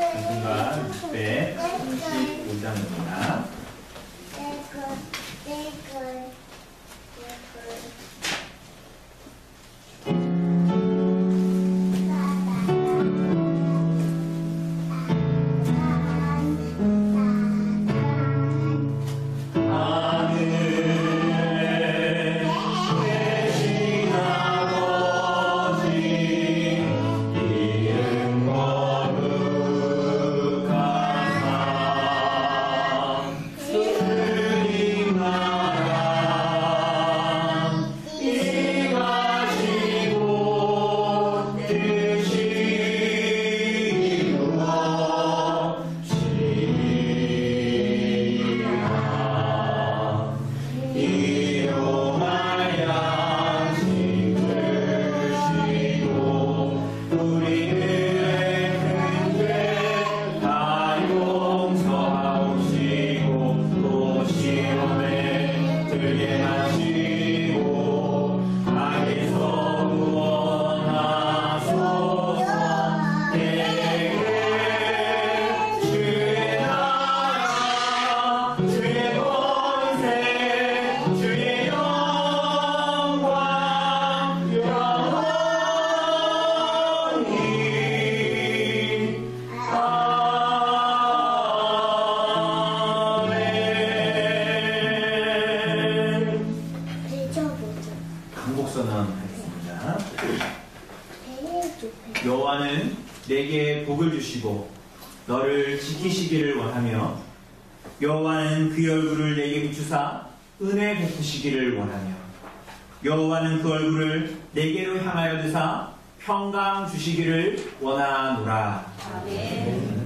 찬송가 635장입니다. 강복 선언하겠습니다. 여호와는 내게 복을 주시고 너를 지키시기를 원하며 여호와는 그의 얼굴을 내게 비추사 은혜 베푸시기를 원하며 여호와는 그 얼굴을 내게로 향하여 드사 평강 주시기를 원하노라. 아멘.